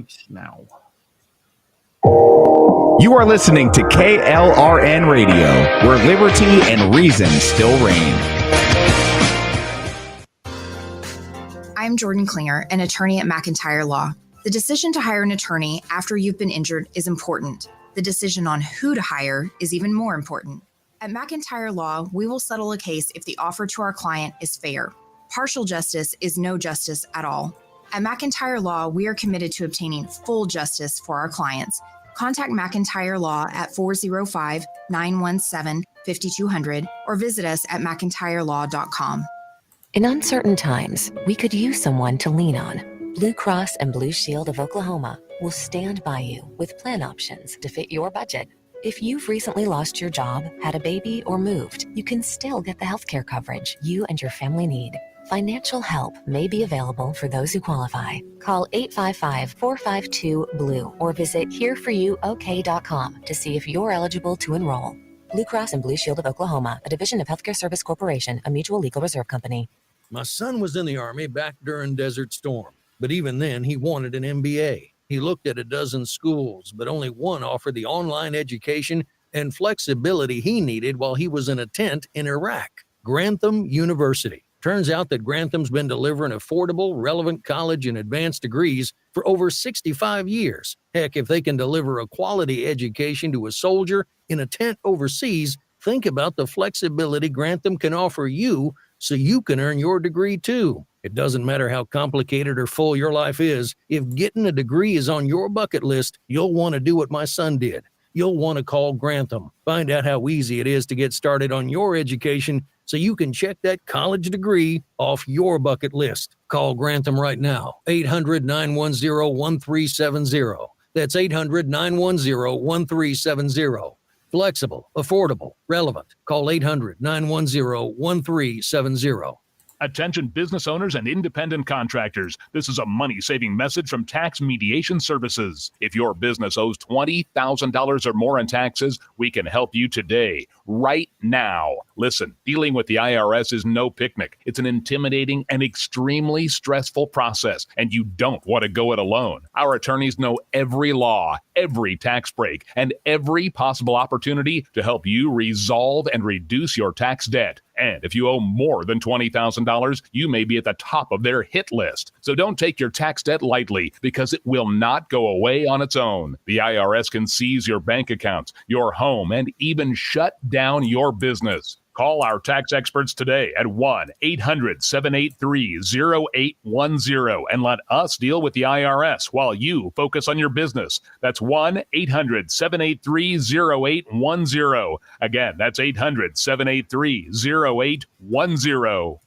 right now. You are listening to KLRN Radio, where liberty and reason still reign. I'm Jordan Klinger, an attorney at McIntyre Law. The decision to hire an attorney after you've been injured is important. The decision on who to hire is even more important. At McIntyre Law, we will settle a case if the offer to our client is fair. Partial justice is no justice at all. At McIntyre Law, we are committed to obtaining full justice for our clients. Contact McIntyre Law at 405-917-5200 or visit us at mcintyrelaw.com. In uncertain times, we could use someone to lean on. Blue Cross and Blue Shield of Oklahoma will stand by you with plan options to fit your budget. If you've recently lost your job, had a baby, or moved, you can still get the healthcare coverage you and your family need. Financial help may be available for those who qualify. Call 855-452-BLUE or visit hereforyouok.com to see if you're eligible to enroll. Blue Cross and Blue Shield of Oklahoma, a division of Healthcare Service Corporation, a mutual legal reserve company. My son was in the Army back during Desert Storm, but even then he wanted an MBA. He looked at a dozen schools, but only one offered the online education and flexibility he needed while he was in a tent in Iraq. Grantham University. Turns out that Grantham's been delivering affordable, relevant college and advanced degrees for over 65 years. Heck, if they can deliver a quality education to a soldier in a tent overseas, think about the flexibility Grantham can offer you so you can earn your degree too. It doesn't matter how complicated or full your life is. If getting a degree is on your bucket list, you'll want to do what my son did. You'll want to call Grantham. Find out how easy it is to get started on your education so you can check that college degree off your bucket list. Call Grantham right now, 800-910-1370. That's 800-910-1370. Flexible, affordable, relevant. Call 800-910-1370. Attention business owners and independent contractors. This is a money-saving message from Tax Mediation Services. If your business owes $20,000 or more in taxes, we can help you today, right now. Listen, dealing with the IRS is no picnic. It's an intimidating and extremely stressful process, and you don't want to go it alone. Our attorneys know every law, every tax break, and every possible opportunity to help you resolve and reduce your tax debt. And if you owe more than $20,000, you may be at the top of their hit list. So don't take your tax debt lightly, because it will not go away on its own. The IRS can seize your bank accounts, your home, and even shut down your business. Call our tax experts today at 1-800-783-0810 and let us deal with the IRS while you focus on your business. That's 1-800-783-0810. Again, that's 800-783-0810.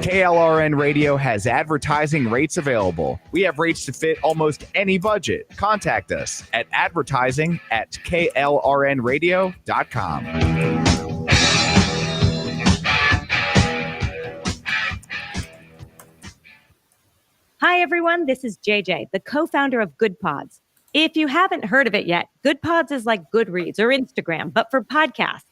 KLRN Radio has advertising rates available. We have rates to fit almost any budget. Contact us at advertising@klrnradio.com. Hi, everyone. This is JJ, the co-founder of Good Pods. If you haven't heard of it yet, Good Pods is like Goodreads or Instagram, but for podcasts.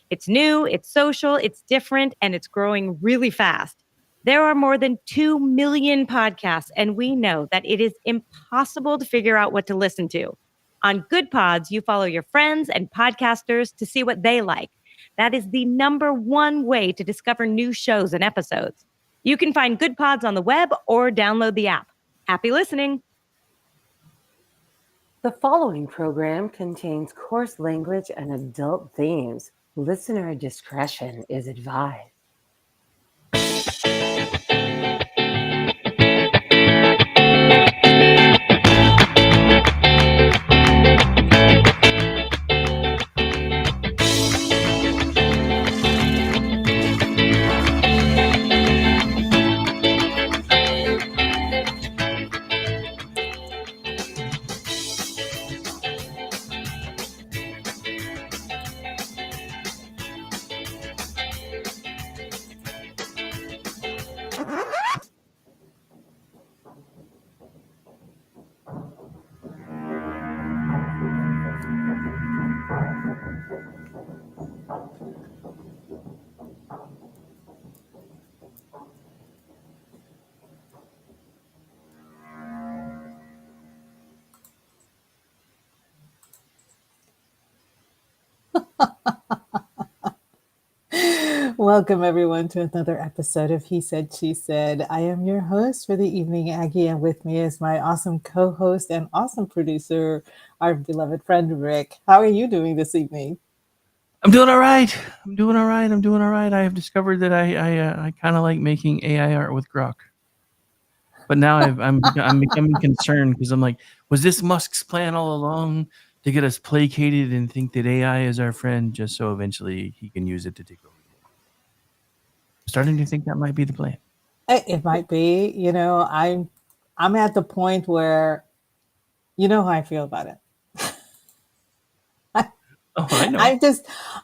It's new, it's social, it's different, and it's growing really fast. There are more than 2 million podcasts, and we know that it is impossible to figure out what to listen to. On Good Pods, you follow your friends and podcasters to see what they like. That is the #1 way to discover new shows and episodes. You can find Good Pods on the web or download the app. Happy listening. The following program contains coarse language and adult themes. Listener discretion is advised. Welcome, everyone, to another episode of He Said, She Said. I am your host for the evening, Aggie, and with me is my awesome co-host and awesome producer, our beloved friend, Rick. How are you doing this evening? I'm doing all right. I have discovered that I kind of like making AI art with Grok. But now I'm becoming concerned because I'm like, was this Musk's plan all along to get us placated and think that AI is our friend just so eventually he can use it to take over the world? I'm starting to think that might be the plan. It might be. I'm at the point where you know how I feel about it. Oh, I know.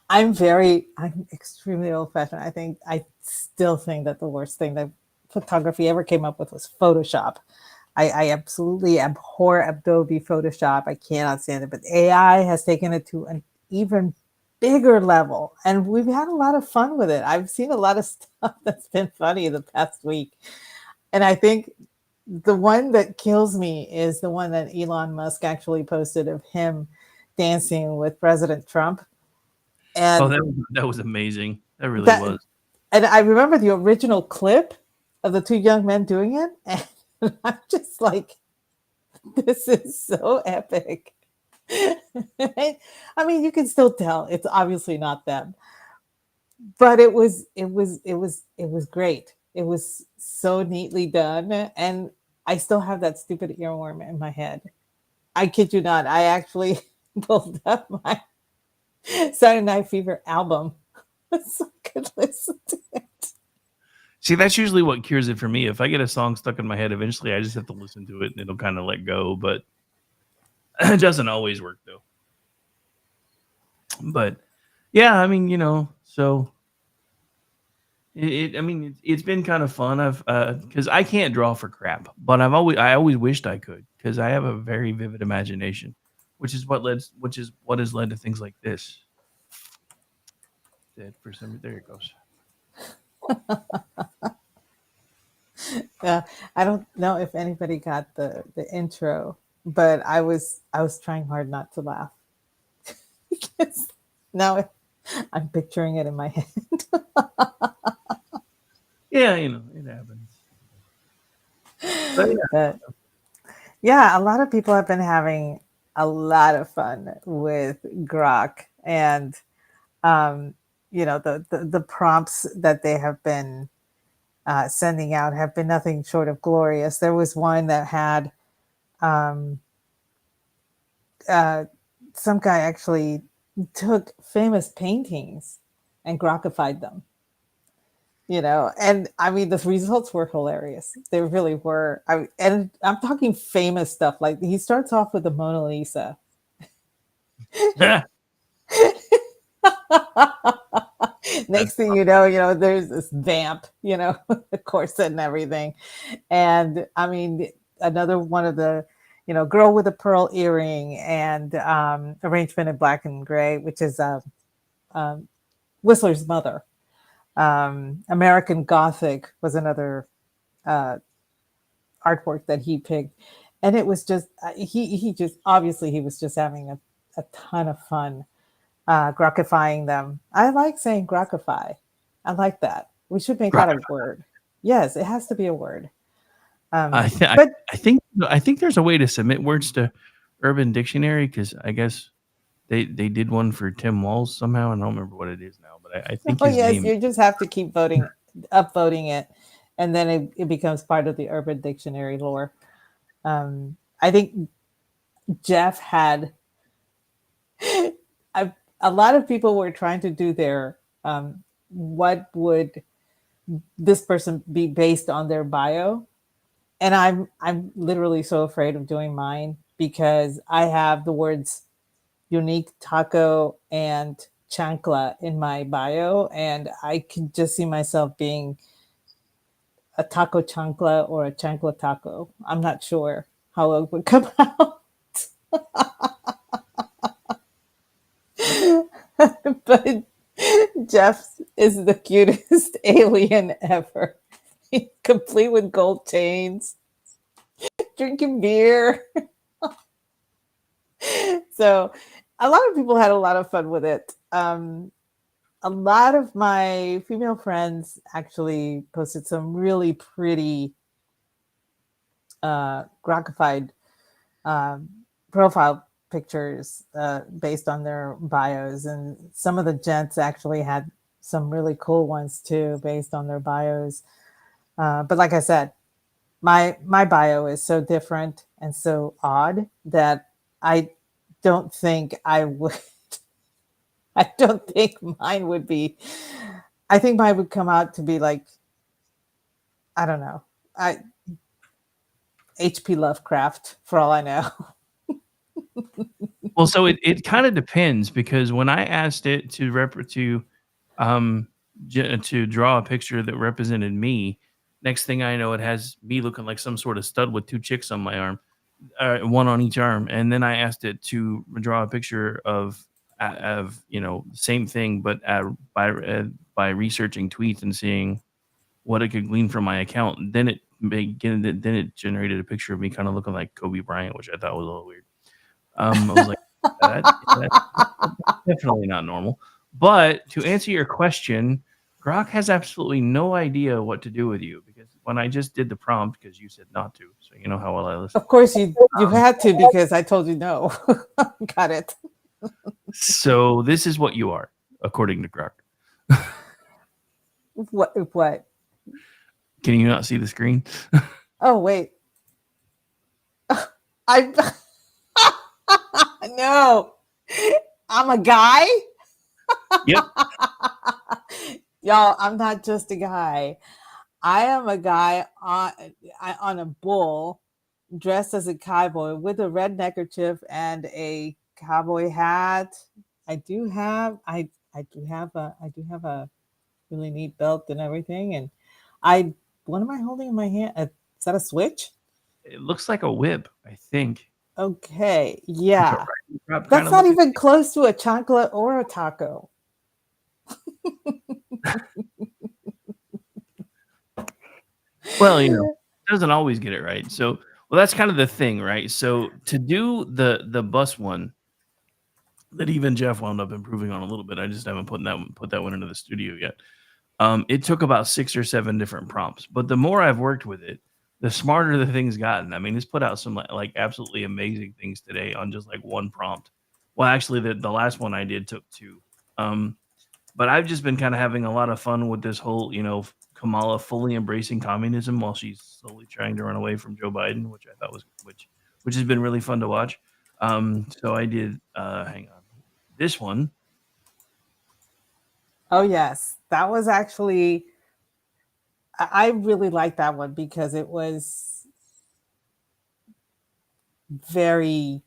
I'm extremely old fashioned. I still think that the worst thing that photography ever came up with was Photoshop. I absolutely abhor Adobe Photoshop. I cannot stand it. But AI has taken it to an even bigger level. And we've had a lot of fun with it. I've seen a lot of stuff that's been funny the past week. And I think the one that kills me is the one that Elon Musk actually posted of him dancing with President Trump. And that was amazing. That really that, was. and I remember the original clip of the two young men doing it. And I'm just like, this is so epic. I mean, you can still tell it's obviously not them, but it was great. It was so neatly done. And I still have that stupid earworm in my head. I kid you not. I actually pulled up my Saturday Night Fever album so I could listen to it. See, that's usually what cures it for me. If I get a song stuck in my head, eventually I just have to listen to it and it'll kind of let go. But it doesn't always work, though. But yeah, I mean, so it's been kind of fun. I've because I can't draw for crap, but I always wished I could because I have a very vivid imagination, which is what has led to things like this. That for some, there it goes. I don't know if anybody got the intro, but I was trying hard not to laugh because now I'm picturing it in my head. Yeah, it happens. But yeah, a lot of people have been having a lot of fun with Grok, and the prompts that they have been sending out have been nothing short of glorious. There was one that had um, some guy actually took famous paintings and Grokified them. And I mean, the results were hilarious. They really were. And I'm talking famous stuff. Like he starts off with the Mona Lisa. Next thing you know, there's this vamp, the corset and everything. And I mean, another one of the, girl with a pearl earring and arrangement in black and gray, which is Whistler's mother. American Gothic was another artwork that he picked. And it was just, he just, obviously he was just having a ton of fun grokifying them. I like saying grokify. I like that. We should make that a word. Yes, it has to be a word. I think there's a way to submit words to Urban Dictionary because I guess they did one for Tim Walz somehow. I don't remember what it is now, but I think his name. You just have to keep upvoting it, and then it becomes part of the Urban Dictionary lore. I think Jeff had a lot of people were trying to do their what would this person be based on their bio, and I'm literally so afraid of doing mine because I have the words unique taco and chancla in my bio, and I can just see myself being a taco chancla or a chancla taco. I'm not sure how it would come out. But Jeff is the cutest alien ever. He's complete with gold chains, drinking beer. So a lot of people had a lot of fun with it. a lot of my female friends actually posted some really pretty graphified profile pictures based on their bios, and some of the gents actually had some really cool ones too based on their bios. But like I said, my bio is so different and so odd that I don't think I would. I don't think mine would be. I think mine would come out to be like, I don't know, H.P. Lovecraft for all I know. Well, so it kind of depends, because when I asked it to draw a picture that represented me, next thing I know, it has me looking like some sort of stud with two chicks on my arm, one on each arm. And then I asked it to draw a picture of same thing, but by researching tweets and seeing what it could glean from my account. Then it generated a picture of me kind of looking like Kobe Bryant, which I thought was a little weird. I was like, that's definitely not normal. But to answer your question, Grok has absolutely no idea what to do with you, because when I just did the prompt, because you said not to, so you know how well I listen. Of course, you had to, because I told you no. Got it. So this is what you are, according to Grok. What? Can you not see the screen? Oh, wait. No. I'm a guy? Yep. Y'all, I'm not just a guy. I am a guy on a bull, dressed as a cowboy with a red neckerchief and a cowboy hat. I do have a really neat belt and everything. And what am I holding in my hand? Is that a switch? It looks like a whip, I think. Okay, yeah. That's That's not even close to a chancla or a taco. Well, it doesn't always get it right. So, that's kind of the thing, right? So to do the bus one that even Jeff wound up improving on a little bit, I just haven't put that one into the studio yet. It took about 6 or 7 different prompts, but the more I've worked with it, the smarter the thing's gotten. I mean, it's put out some like absolutely amazing things today on just like one prompt. Well, actually, the last one I did took 2. But I've just been kind of having a lot of fun with this whole, Kamala fully embracing communism while she's slowly trying to run away from Joe Biden, which I thought which has been really fun to watch. So I did, hang on, this one. Oh yes, that was actually, I really liked that one because it was very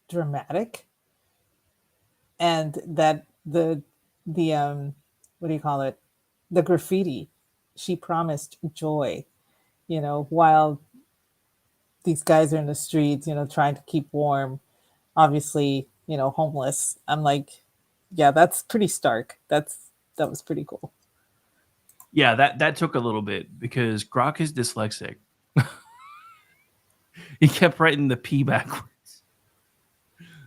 dramatic, and that the what do you call it? The graffiti, she promised joy, while these guys are in the streets, trying to keep warm, obviously, homeless. I'm like, yeah, that's pretty stark. That was pretty cool. Yeah, that took a little bit because Grok is dyslexic. He kept writing the P backwards.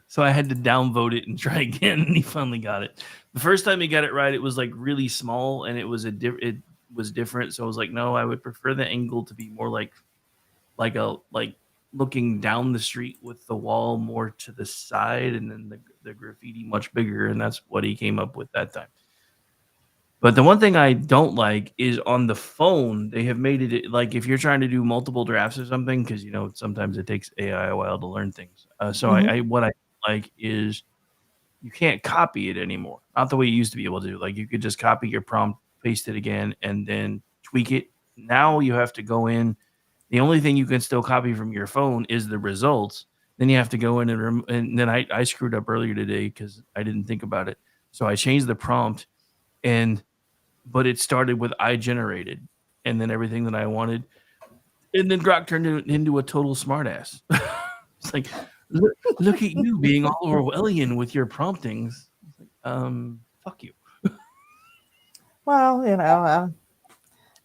So I had to downvote it and try again, and he finally got it. The first time he got it right, it was like really small, and it was different. So I was like, no, I would prefer the angle to be more like looking down the street with the wall more to the side, and then the graffiti much bigger, and that's what he came up with that time. But the one thing I don't like is on the phone, they have made it like if you're trying to do multiple drafts or something, because sometimes it takes AI a while to learn things. So what I like is you can't copy it anymore. Not the way you used to be able to. Like you could just copy your prompt, paste it again, and then tweak it. Now you have to go in. The only thing you can still copy from your phone is the results. Then you have to go in and then I screwed up earlier today because I didn't think about it. So I changed the prompt, but it started with I generated, and then everything that I wanted, and then Grok turned it into a total smartass. It's like, look at you being all Orwellian with your promptings. It's like, fuck you. Well,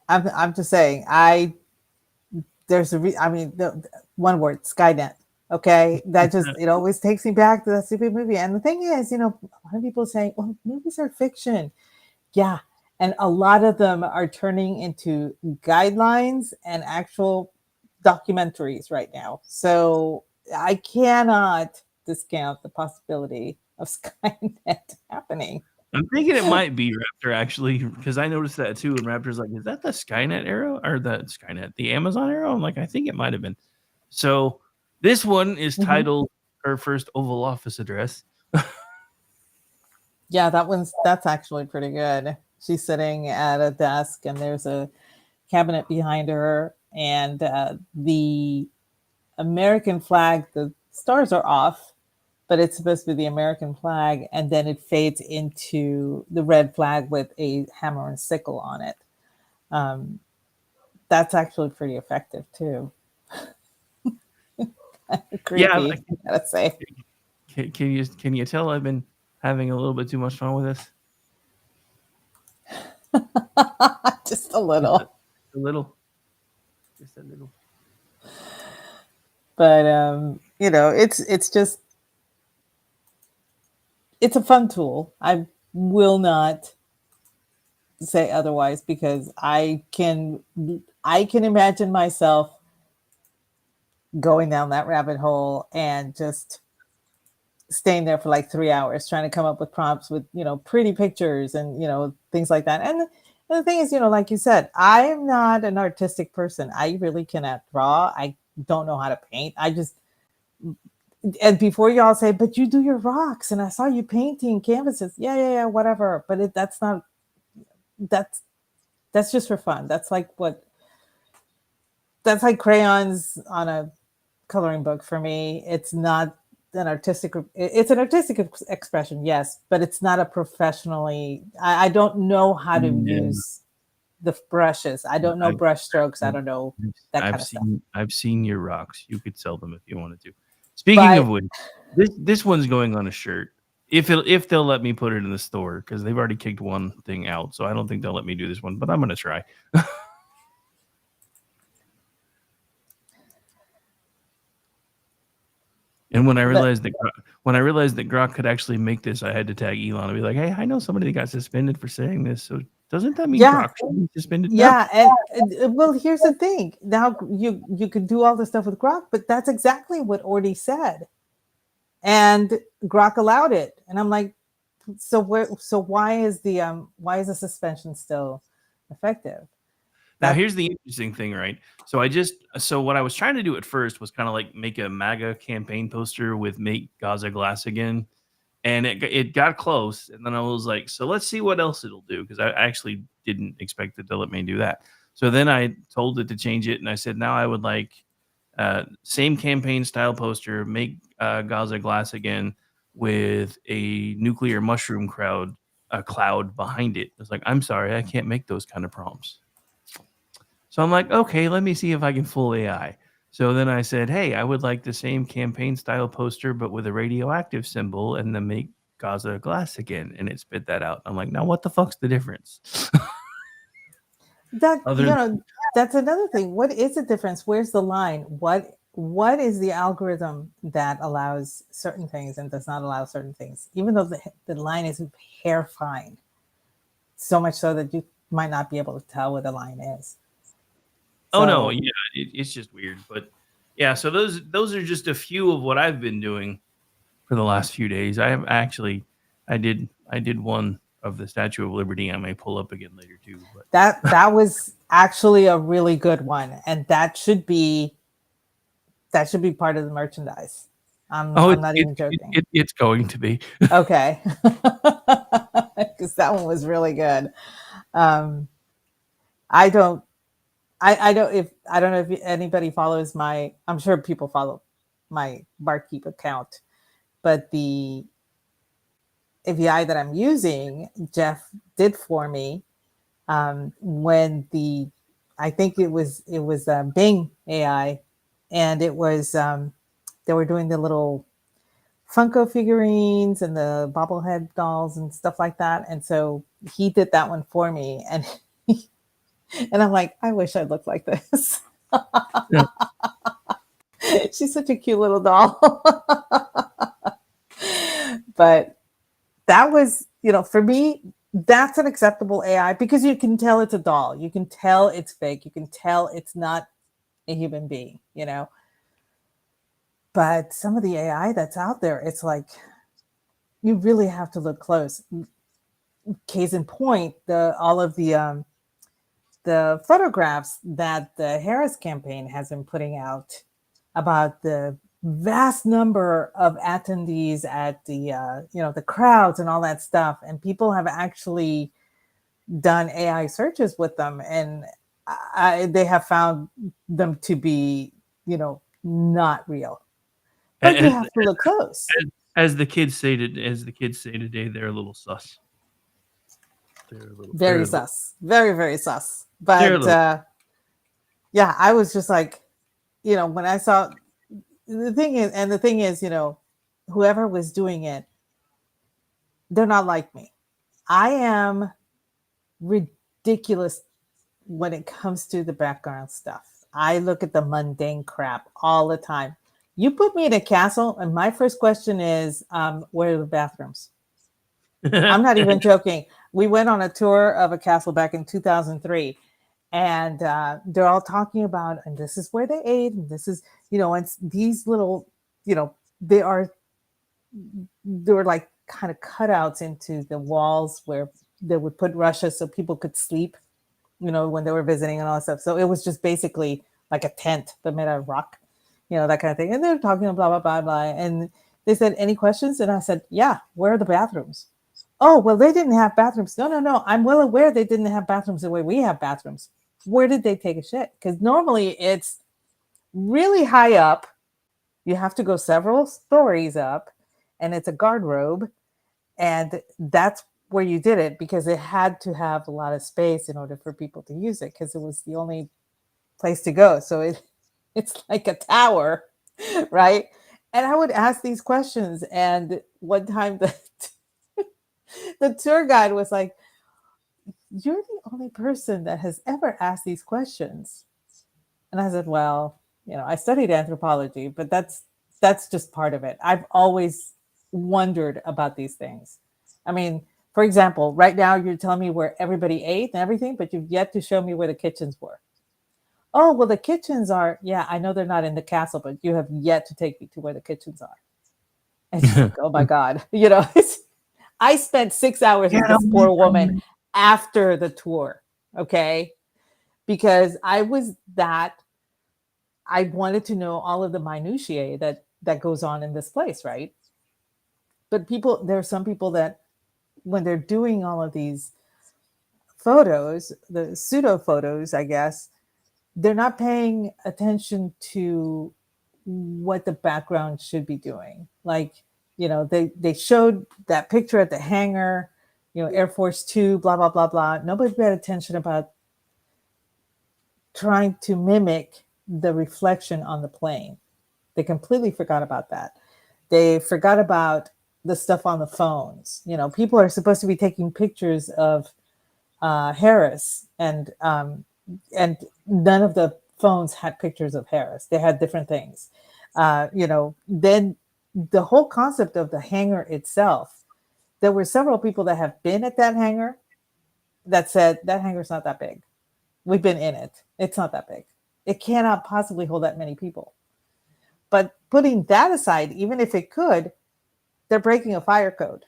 I'm just saying, there's one word, Skynet. Okay, that just it always takes me back to that stupid movie. And the thing is, a lot of people saying, "Well, movies are fiction." Yeah, and a lot of them are turning into guidelines and actual documentaries right now. So I cannot discount the possibility of Skynet happening. I'm thinking it might be Raptor actually, because I noticed that too. And Raptor's like, "Is that the Skynet arrow or the Amazon arrow?" I'm like, "I think it might have been." So this one is titled "Her First Oval Office Address." Yeah, that's actually pretty good. She's sitting at a desk, and there's a cabinet behind her, and the American flag. The stars are off, but it's supposed to be the American flag, and then it fades into the red flag with a hammer and sickle on it. That's actually pretty effective too. Creepy, Yeah, I gotta say. can you tell I've been having a little bit too much fun with this? Just a little. Just a little. But it's just it's a fun tool. I will not say otherwise, because I can imagine myself going down that rabbit hole and just staying there for like 3 hours trying to come up with prompts with pretty pictures and things like that. And the thing is, like you said, I am not an artistic person. I really cannot draw. I don't know how to paint. And before y'all say, "But you do your rocks and I saw you painting canvases." Yeah, whatever. But that's just for fun. That's like crayons on a coloring book for me. It's not an artistic expression, yes, but it's not a professionally. I don't know how to use the brushes. I don't know brush strokes. I don't know that kind of stuff. I've seen your rocks. You could sell them if you wanted to. Speaking of which, this one's going on a shirt. If they'll let me put it in the store, because they've already kicked one thing out, so I don't think they'll let me do this one. But I'm gonna try. And when I realized that Grok could actually make this, I had to tag Elon and be like, "Hey, I know somebody that got suspended for saying this. So doesn't that mean Grok should be suspended?" Yeah, and well, here's the thing. Now you could do all this stuff with Grok, but that's exactly what Orty said, and Grok allowed it. And I'm like, so why is the suspension still effective? Now, here's the interesting thing, right? So what I was trying to do at first was kind of like make a MAGA campaign poster with "Make Gaza Glass Again," and it got close. And then I was like, so let's see what else it'll do, because I actually didn't expect it to let me do that. So then I told it to change it, and I said, now I would like same campaign style poster, "Make Gaza Glass Again," with a nuclear mushroom cloud behind it. It's like, I'm sorry, I can't make those kind of prompts. So I'm like, okay, let me see if I can fool AI. So then I said, hey, I would like the same campaign style poster, but with a radioactive symbol, and then "Make Gaza Glass Again." And it spit that out. I'm like, now what the fuck's the difference? That's another thing. What is the difference? Where's the line? What is the algorithm that allows certain things and does not allow certain things? Even though the line is hair fine, so much so that you might not be able to tell what the line is. Oh no, yeah, it's just weird, but yeah. So those are just a few of what I've been doing for the last few days. I did one of the Statue of Liberty. I may pull up again later too. But that was actually a really good one, and that should be part of the merchandise. I'm not even joking. It's going to be. Okay, because that one was really good. I don't know if anybody follows I'm sure people follow my Barkeep account, but the API that I'm using, Jeff did for me, when I think it was Bing AI, and it was they were doing the little Funko figurines and the bobblehead dolls and stuff like that, and so he did that one for me, and and I'm like, I wish I looked like this. She's such a cute little doll. But that was, for me, that's an acceptable AI because you can tell it's a doll. You can tell it's fake. You can tell it's not a human being, But some of the AI that's out there, it's like, you really have to look close. Case in point, all of the photographs that the Harris campaign has been putting out about the vast number of attendees at the crowds and all that stuff, and people have actually done AI searches with them, and they have found them to be not real. But you have to look close. As the kids say today, they're a little sus. Very sus. Very, very sus. But yeah, I was just like, when I saw the thing is, whoever was doing it, they're not like me. I am ridiculous when it comes to the background stuff. I look at the mundane crap all the time. You put me in a castle, and my first question is, where are the bathrooms? I'm not even joking. We went on a tour of a castle back in 2003, and they're all talking about, and this is where they ate, and this is, it's these little, they're like kind of cutouts into the walls where they would put rushes so people could sleep, when they were visiting and all that stuff. So it was just basically like a tent but made out of rock, that kind of thing. And they're talking blah, blah, blah, blah. And they said, any questions? And I said, yeah, where are the bathrooms? Oh, well, they didn't have bathrooms. No. I'm well aware they didn't have bathrooms the way we have bathrooms. Where did they take a shit? Because normally it's really high up. You have to go several stories up, and it's a guard robe. And that's where you did it because it had to have a lot of space in order for people to use it because it was the only place to go. So it's like a tower, right? And I would ask these questions. And one time the tour guide was like, you're the only person that has ever asked these questions. And I said, well, I studied anthropology, but that's just part of it. I've always wondered about these things. I mean, for example, right now you're telling me where everybody ate and everything, but you've yet to show me where the kitchens were. Oh, well, the kitchens are, yeah, I know they're not in the castle, but you have yet to take me to where the kitchens are. And she's like, oh my God, I spent 6 hours with this poor woman after the tour, okay? Because I wanted to know all of the minutiae that goes on in this place, right? But there are some people that when they're doing all of these photos, the pseudo photos, I guess, they're not paying attention to what the background should be doing. Like, they showed that picture at the hangar, Air Force Two, blah, blah, blah, blah. Nobody paid attention about trying to mimic the reflection on the plane. They completely forgot about that. They forgot about the stuff on the phones. People are supposed to be taking pictures of Harris, and none of the phones had pictures of Harris. They had different things. Then the whole concept of the hangar itself, there were several people that have been at that hangar that said that hangar's not that big. We've been in it. It's not that big. It cannot possibly hold that many people. But putting that aside, even if it could, they're breaking a fire code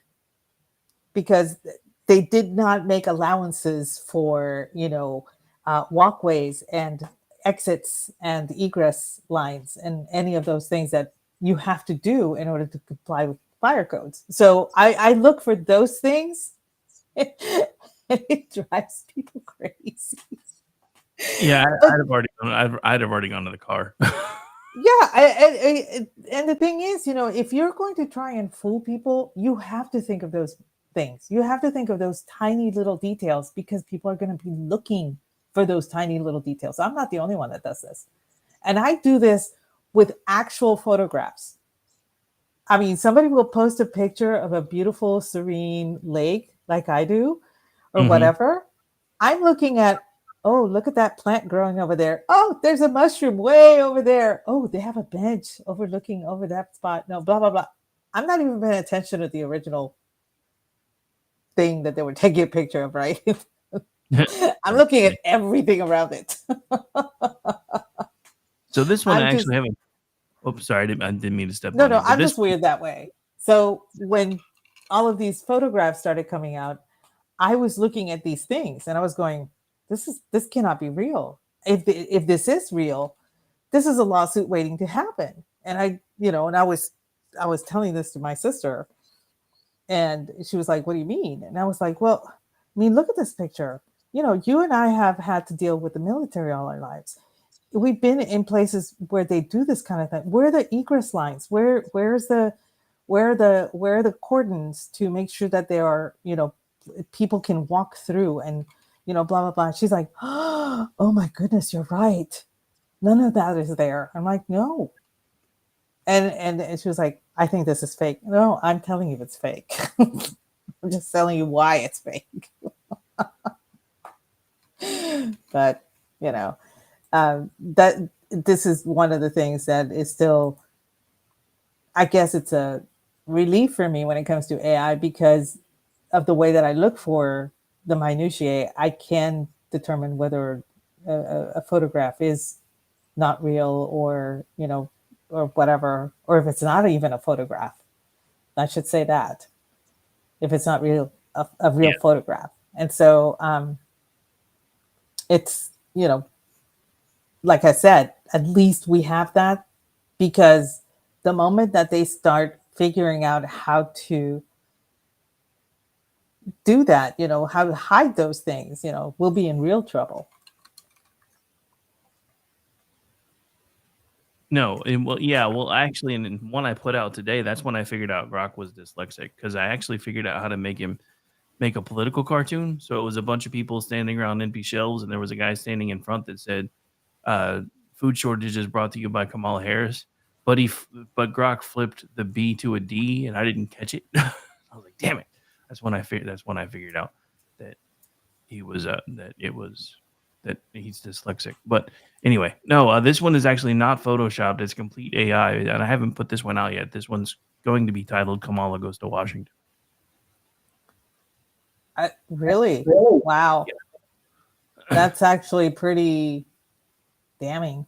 because they did not make allowances for, walkways and exits and egress lines and any of those things that you have to do in order to comply with fire codes. So I look for those things and it drives people crazy. Yeah, I'd have already gone to the car. Yeah, and the thing is, if you're going to try and fool people, you have to think of those things. You have to think of those tiny little details because people are going to be looking for those tiny little details. I'm not the only one that does this. And I do this with actual photographs. I mean, somebody will post a picture of a beautiful, serene lake like I do or whatever. I'm looking at, Oh, look at that plant growing over there. Oh, there's a mushroom way over there. Oh, they have a bench overlooking over that spot. No, blah, blah, blah. I'm not even paying attention to the original thing that they were taking a picture of, right? I'm looking at everything around it. So this one I'm I just actually haven't. Oops, sorry, I didn't mean to step no, on no, you. But I'm this just weird that way. So when all of these photographs started coming out, I was looking at these things and I was going, this cannot be real. If this is real, this is a lawsuit waiting to happen. And I was telling this to my sister, and she was like, "What do you mean?" And I was like, "Well, I mean, look at this picture. You and I have had to deal with the military all our lives. We've been in places where they do this kind of thing. Where are the egress lines? Where are the cordons to make sure that there are, people can walk through and, blah, blah, blah." She's like, "Oh my goodness, you're right. None of that is there." I'm like, "No." And she was like, "I think this is fake." No, I'm telling you it's fake. I'm just telling you why it's fake. But, that this is one of the things that is still, I guess it's a relief for me when it comes to AI, because of the way that I look for the minutiae. I can determine whether a photograph is not real, or or whatever, or if it's not even a photograph. I should say that, if it's not real, a real photograph. And so it's, like I said, at least we have that, because the moment that they start figuring out how to do that, how to hide those things, we'll be in real trouble. No, well, actually, in one I put out today, that's when I figured out Grok was dyslexic, because I actually figured out how to make him make a political cartoon. So it was a bunch of people standing around empty shelves, and there was a guy standing in front that said, "Food shortages brought to you by Kamala Harris," but Grok flipped the B to a D, and I didn't catch it. I was like, "Damn it!" That's when I figured out that he was that he's dyslexic. But anyway, no, this one is actually not photoshopped. It's complete AI, and I haven't put this one out yet. This one's going to be titled "Kamala Goes to Washington." Really? Wow. Yeah. That's actually pretty damning.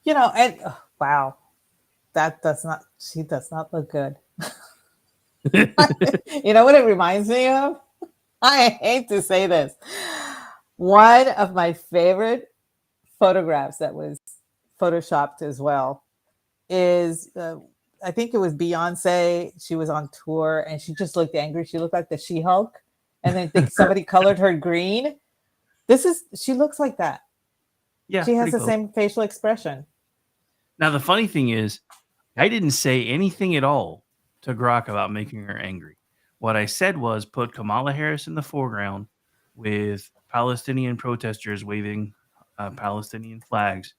And wow, she does not look good. You know what it reminds me of? I hate to say this. One of my favorite photographs that was photoshopped as well is, I think it was Beyonce. She was on tour and she just looked angry. She looked like the She-Hulk. And then I think somebody colored her green. She looks like that. Yeah. She has the same facial expression. Now, the funny thing is, I didn't say anything at all to Grok about making her angry. What I said was put Kamala Harris in the foreground with Palestinian protesters waving Palestinian flags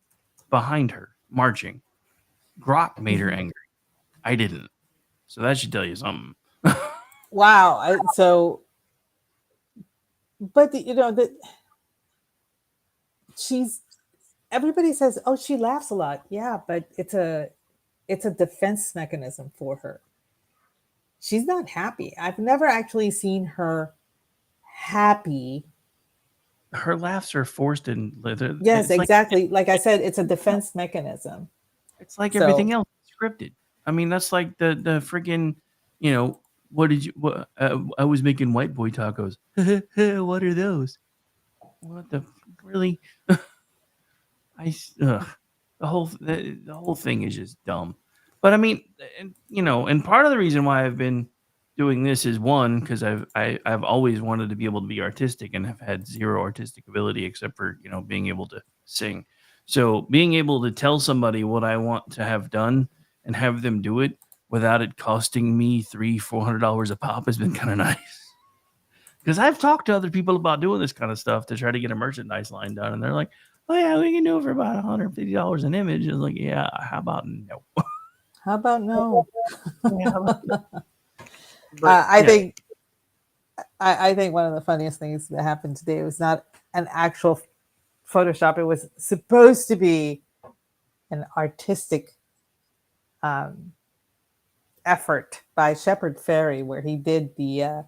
behind her, marching. Grok made her angry. I didn't. So that should tell you something. Wow. But everybody says, "Oh, she laughs a lot." Yeah, but it's a defense mechanism for her. She's not happy. I've never actually seen her happy. Her laughs are forced in. Yes, exactly. Like I said, it's a defense mechanism. It's like everything else scripted. I mean, that's like the freaking, I was making white boy tacos. What are those? What the really? The whole thing is just dumb. But I mean, and part of the reason why I've been doing this is, one, because I've always wanted to be able to be artistic and have had zero artistic ability except for being able to sing. So being able to tell somebody what I want to have done and have them do it without it costing me $300-$400 a pop has been kind of nice. Because I've talked to other people about doing this kind of stuff to try to get a merchandise line done, and they're like, "Oh yeah, we can do it for about $150 an image." I was like, "Yeah, how about no?" How about no? Yeah, how about no? I think I think one of the funniest things that happened today was not an actual Photoshop. It was supposed to be an artistic effort by Shepard Fairey, where he did the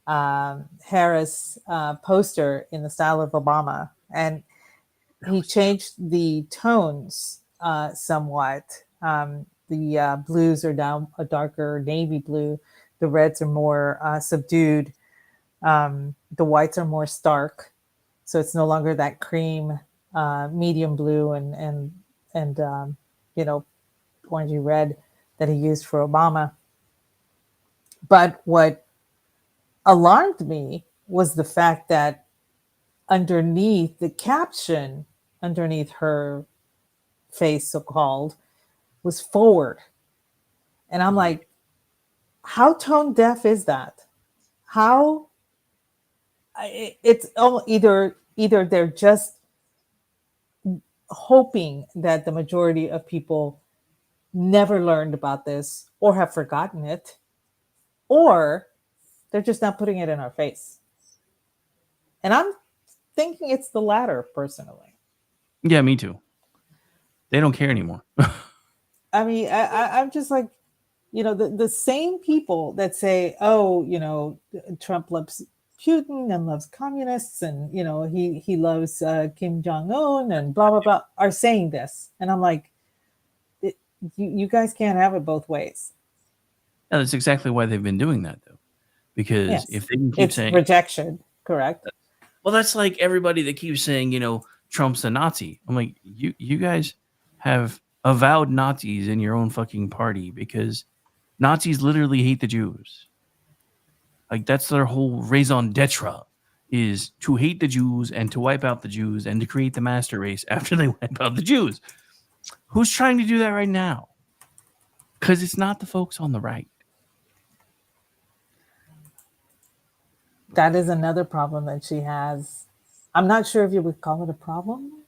Harris poster in the style of Obama, and he changed the tones somewhat. The blues are down a darker navy blue. The reds are more subdued. The whites are more stark. So it's no longer that cream, medium blue, and orangey red that he used for Obama. But what alarmed me was the fact that underneath the caption, underneath her face, so-called, was forward. And I'm like, how tone deaf is that? How it's either they're just hoping that the majority of people never learned about this or have forgotten it, or they're just not putting it in our face. And I'm thinking it's the latter, personally. Yeah, me too. They don't care anymore. I mean, I'm just like, the same people that say, oh, Trump loves Putin and loves communists, and he loves Kim Jong-un and blah blah blah, are saying this, and I'm like, you guys can't have it both ways. Yeah, that's exactly why they've been doing that, though, because Yes. if they can keep saying rejection, correct? Well, that's like everybody that keeps saying, Trump's a Nazi. I'm like, you guys have avowed Nazis in your own fucking party, because Nazis literally hate the Jews. Like, that's their whole raison d'etre, is to hate the Jews and to wipe out the Jews and to create the master race after they wipe out the Jews. Who's trying to do that right now? Because it's not the folks on the right. That is another problem that she has. I'm not sure if you would call it a problem,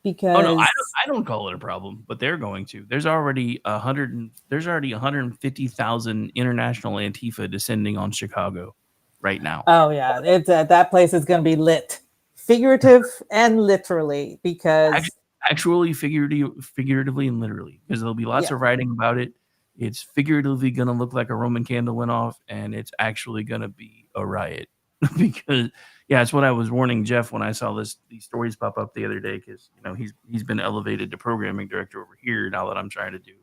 because Oh no, I don't call it a problem, but they're going to. There's already 150,000 international Antifa descending on Chicago right now. Oh yeah, it's that place is going to be lit, figurative and literally, because actually figuratively and literally, because there'll be lots of writing about it. It's figuratively going to look like a Roman candle went off, and it's actually going to be a riot. Because it's what I was warning Jeff when I saw these stories pop up the other day, because he's been elevated to programming director over here now that I'm trying to do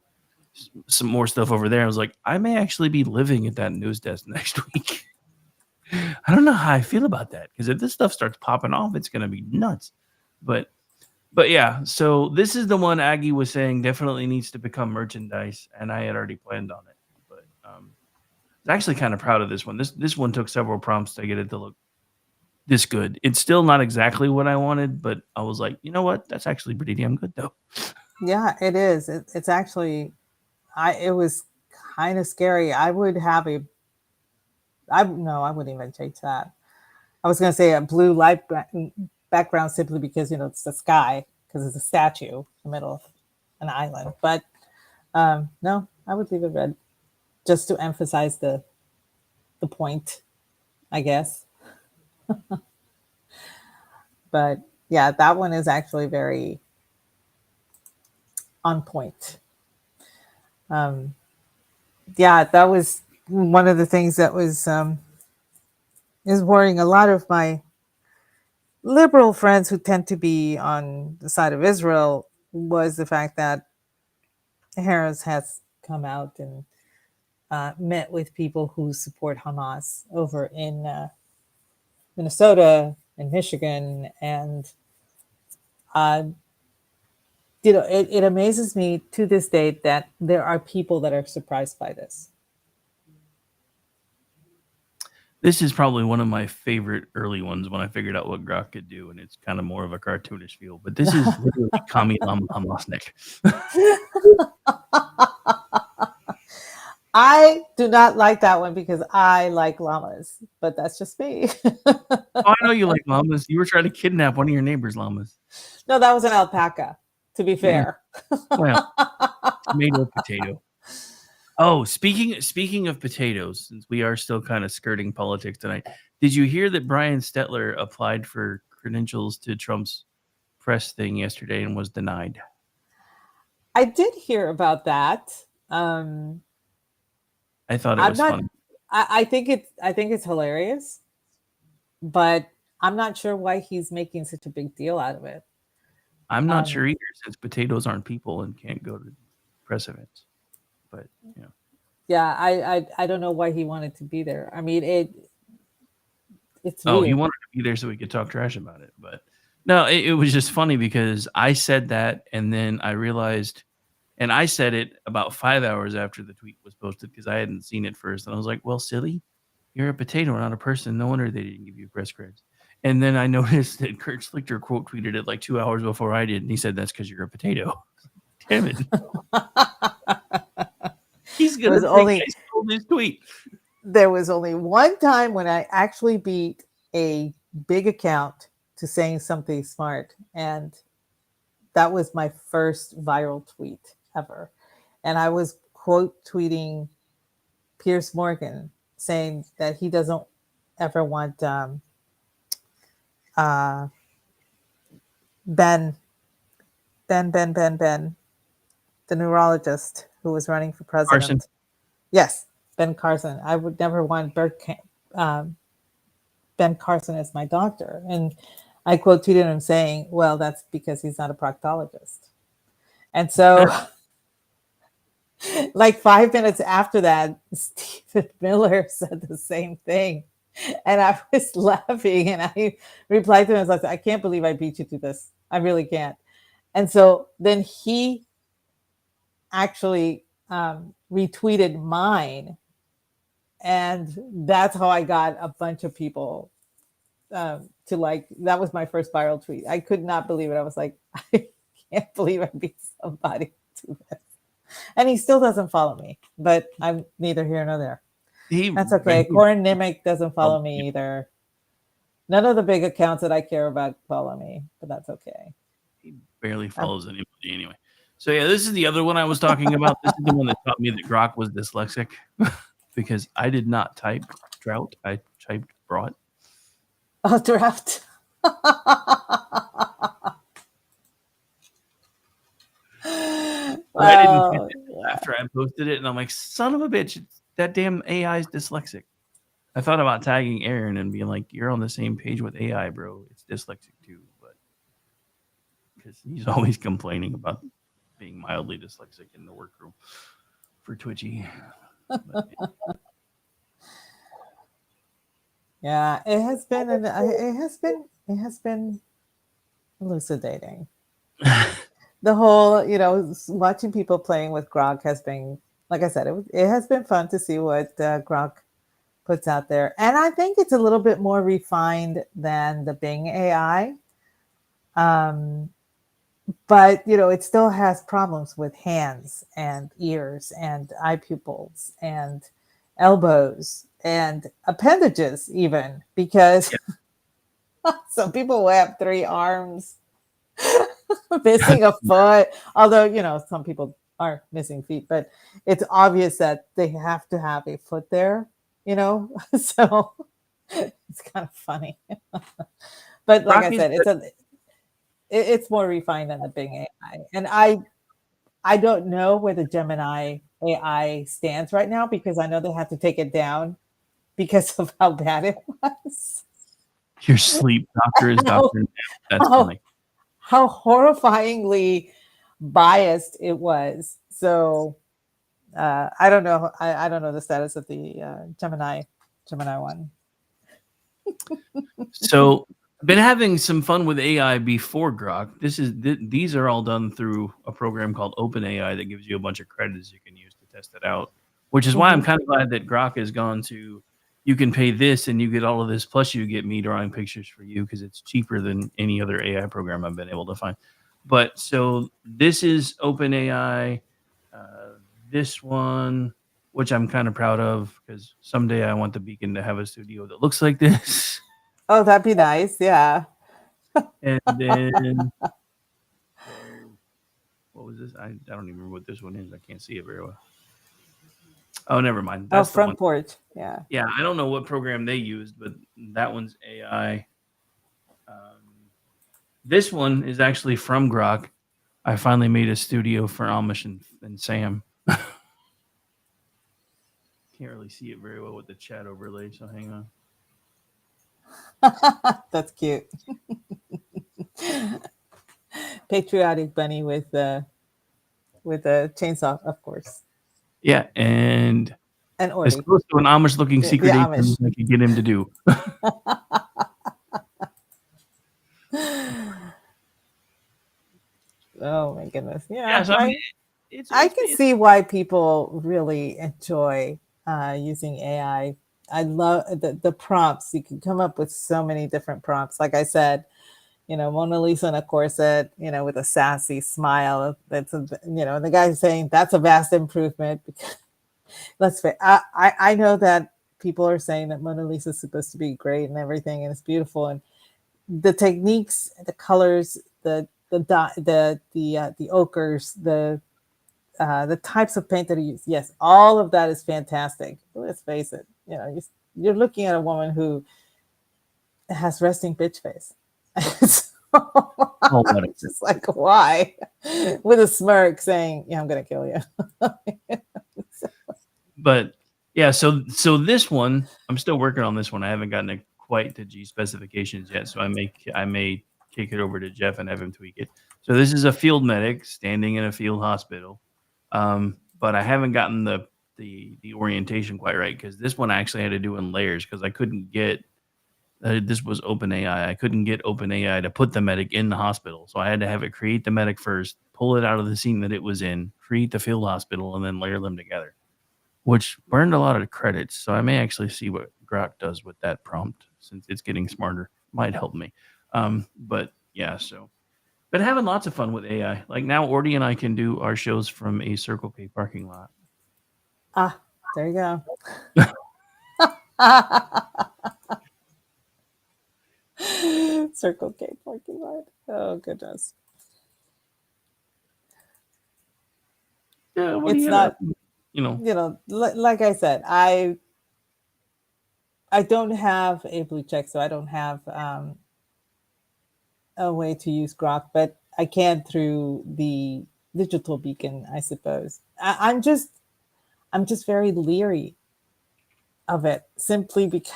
some more stuff over there. I was like, I may actually be living at that news desk next week. I don't know how I feel about that, because if this stuff starts popping off, it's going to be nuts. But yeah, so this is the one Aggie was saying definitely needs to become merchandise, and I had already planned on it. But I'm actually kind of proud of this one. This one took several prompts to get it to look this good. It's still not exactly what I wanted, but I was like, you know what? That's actually pretty damn good, though. Yeah, it is. It's actually, it was kind of scary. I wouldn't even change that. I was going to say a blue light background simply because, it's the sky, because it's a statue in the middle of an island. But no, I would leave it red, just to emphasize the point, I guess. But yeah, that one is actually very on point. That was one of the things that was is worrying a lot of my liberal friends who tend to be on the side of Israel, was the fact that Harris has come out and met with people who support Hamas over in Minnesota and Michigan, and it amazes me to this day that there are people that are surprised by this. This is probably one of my favorite early ones when I figured out what Grok could do, and it's kind of more of a cartoonish feel. But this is literally Kami Lama Hamasnik. I do not like that one because I like llamas, but that's just me. I know you like llamas. You were trying to kidnap one of your neighbor's llamas. No, that was an alpaca, to be fair. Well, tomato, potato. Oh, speaking of potatoes, since we are still kind of skirting politics tonight, did you hear that Brian Stetler applied for credentials to Trump's press thing yesterday and was denied? I did hear about that. I thought it I'm was not. funny. I think it's hilarious, but I'm not sure why he's making such a big deal out of it. I'm not sure either, since potatoes aren't people and can't go to press events. But Yeah, I don't know why he wanted to be there. I mean, it's oh, weird. he wanted to be there so we could talk trash about it. But no, it was just funny because I said that, and then I realized, and I said it about 5 hours after the tweet was posted because I hadn't seen it first, and I was like, "Well, silly, you're a potato, not a person. No wonder they didn't give you press creds." And then I noticed that Kurt Schlichter quote tweeted it like 2 hours before I did, and he said, "That's because you're a potato." Damn it! He's gonna think I stole his tweet. There was only one time when I actually beat a big account to saying something smart, and that was my first viral tweet ever. And I was quote tweeting Piers Morgan saying that he doesn't ever want Ben, the neurologist who was running for president. Carson. Yes, Ben Carson. I would never want Ben Carson as my doctor. And I quote tweeted him saying, well, that's because he's not a proctologist. And so like 5 minutes after that, Stephen Miller said the same thing. And I was laughing and I replied to him, I was like, I can't believe I beat you to this. I really can't. And so then he actually retweeted mine. And that's how I got a bunch of people to like, that was my first viral tweet. I could not believe it. I was like, I can't believe I beat somebody to this. And he still doesn't follow me, but I'm neither here nor there. That's okay. Corin Nimick doesn't follow me either. None of the big accounts that I care about follow me, but that's okay. He barely follows anybody anyway. So yeah, this is the other one I was talking about. This is the one that taught me that Grok was dyslexic because I did not type drought. I typed brought. Oh, drought. I didn't get it after I posted it, and I'm like, son of a bitch, that damn AI is dyslexic. I thought about tagging Aaron and being like, you're on the same page with AI, bro. It's dyslexic too, but because he's always complaining about being mildly dyslexic in the workroom for Twitchy. But, yeah, it has been elucidating. The whole, watching people playing with Grok has been, like I said, it has been fun to see what Grok puts out there. And I think it's a little bit more refined than the Bing AI. But, it still has problems with hands and ears and eye pupils and elbows and appendages even, because some people will have 3 arms. Missing a foot, although some people are missing feet, but it's obvious that they have to have a foot there, so it's kind of funny. But like I said, it's more refined than the Bing AI, and I don't know where the Gemini AI stands right now because I know they have to take it down because of how bad it was. your sleep doctor is Dr. That's funny. How horrifyingly biased it was. So I don't know. I don't know the status of the Gemini one. So I've been having some fun with AI before Grok. These are all done through a program called OpenAI that gives you a bunch of credits you can use to test it out, which is why I'm kind of glad that Grok has gone to, you can pay this and you get all of this, plus you get me drawing pictures for you because it's cheaper than any other AI program I've been able to find. But so this is OpenAI, this one, which I'm kind of proud of because someday I want the Beacon to have a studio that looks like this. Oh, that'd be nice. Yeah. And then what was this? I don't even remember what this one is. I can't see it very well. Oh, never mind. Oh, That's the front one. porch. Yeah. Yeah, I don't know what program they used, but that one's AI. This one is actually from Grok. I finally made a studio for Amish and Sam. Can't really see it very well with the chat overlay, so hang on. That's cute. Patriotic bunny with a chainsaw, of course, Yeah, and and as Orly. close to an Amish-looking The secret agent Amish. as I could get him to do. Oh my goodness. Yeah, Yeah, so I mean, I can see why people really enjoy using AI. I love the prompts. You can come up with so many different prompts. Like I said, Mona Lisa in a corset, with a sassy smile. The guy's saying that's a vast improvement. Let's face, I know that people are saying that Mona Lisa is supposed to be great and everything, and it's beautiful, and the techniques, the colors, the ochres, the types of paint that he used. Yes, all of that is fantastic. Let's face it. You're looking at a woman who has resting bitch face. It's just like, why? With a smirk saying, yeah, I'm going to kill you. But yeah, so this one, I'm still working on this one. I haven't gotten it quite to G specifications yet. So I may kick it over to Jeff and have him tweak it. So this is a field medic standing in a field hospital. But I haven't gotten the orientation quite right, because this one I actually had to do in layers, because I couldn't get this was OpenAI. I couldn't get OpenAI to put the medic in the hospital. So I had to have it create the medic first, pull it out of the scene that it was in, create the field hospital, and then layer them together, which burned a lot of credits. So I may actually see what Grok does with that prompt, since it's getting smarter. Might help me. But yeah, but having lots of fun with AI. Like now, Ordy and I can do our shows from a Circle K parking lot. Ah, there you go. Circle K parking lot. Oh goodness. Yeah, it's not. Like I said, I don't have a blue check, so I don't have a way to use Grok, but I can through the digital beacon, I suppose. I'm just very leery of it, simply because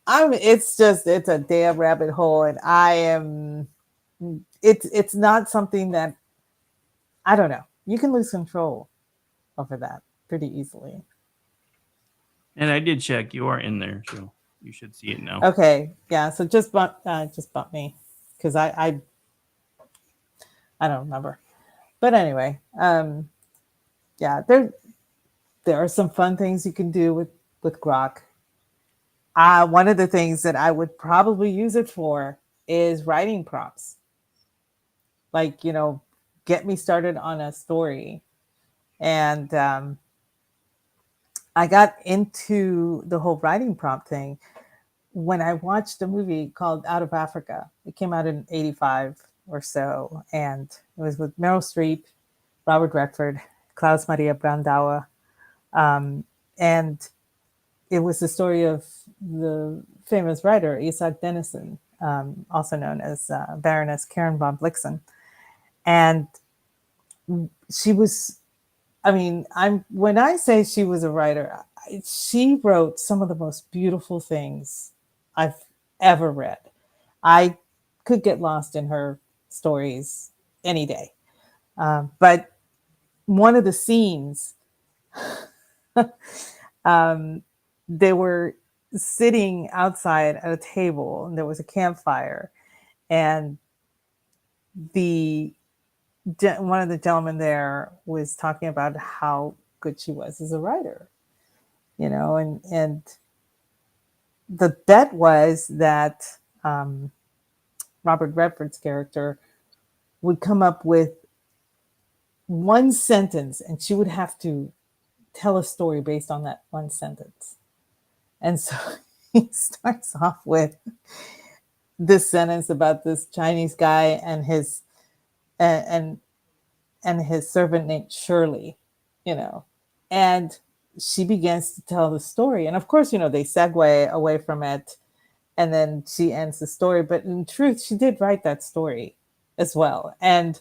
it's a damn rabbit hole, and it's not something that, I don't know. You can lose control over that pretty easily. And I did check. You are in there, so you should see it now. Okay, yeah. So just bump me, because I don't remember. But anyway, yeah, there are some fun things you can do with Grok. One of the things that I would probably use it for is writing prompts. Like, get me started on a story. And I got into the whole writing prompt thing when I watched a movie called Out of Africa. It came out in 85 or so, and it was with Meryl Streep, Robert Redford, Klaus Maria Brandauer, and it was the story of the famous writer Isak Dinesen, also known as Baroness Karen von Blixen. And she was, when I say she was a writer, she wrote some of the most beautiful things I've ever read. I could get lost in her stories any day. But one of the scenes, they were sitting outside at a table, and there was a campfire, and one of the gentlemen there was talking about how good she was as a writer, and the bet was that Robert Redford's character would come up with one sentence, and she would have to tell a story based on that one sentence. And so he starts off with this sentence about this Chinese guy and his and his servant named Shirley. and she begins to tell the story. And of course, they segue away from it, and then she ends the story. But in truth, she did write that story as well. And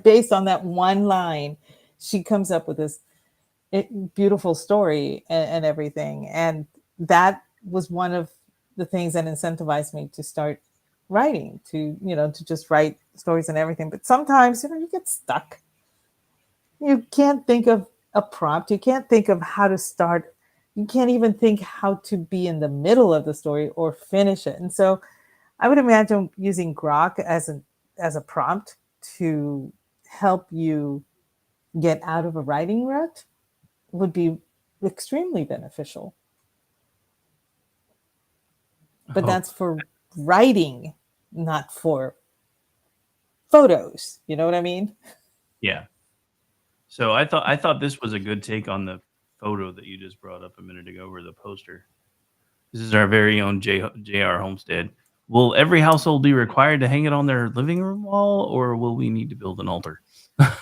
based on that one line, she comes up with this beautiful story and everything. And that was one of the things that incentivized me to start writing, to just write stories and everything. But sometimes, you get stuck. You can't think of a prompt. You can't think of how to start. You can't even think how to be in the middle of the story or finish it. And so I would imagine using Grok as a prompt to help you get out of a writing rut would be extremely beneficial. But that's for writing, not for photos. You know what I mean? Yeah. So I thought this was a good take on the photo that you just brought up a minute ago, or the poster. This is our very own J.R. Homestead. Will every household be required to hang it on their living room wall, or will we need to build an altar? Kind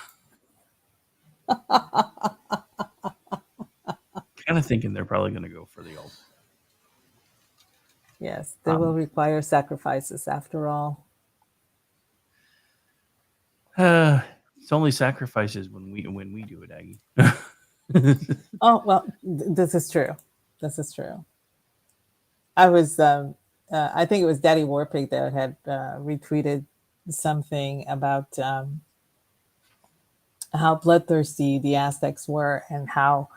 of thinking they're probably going to go for the altar. Yes, they will require sacrifices after all. It's only sacrifices when we do it, Aggie. Oh, well, this is true. This is true. I was, I think it was Daddy Warpig that had retweeted something about how bloodthirsty the Aztecs were and how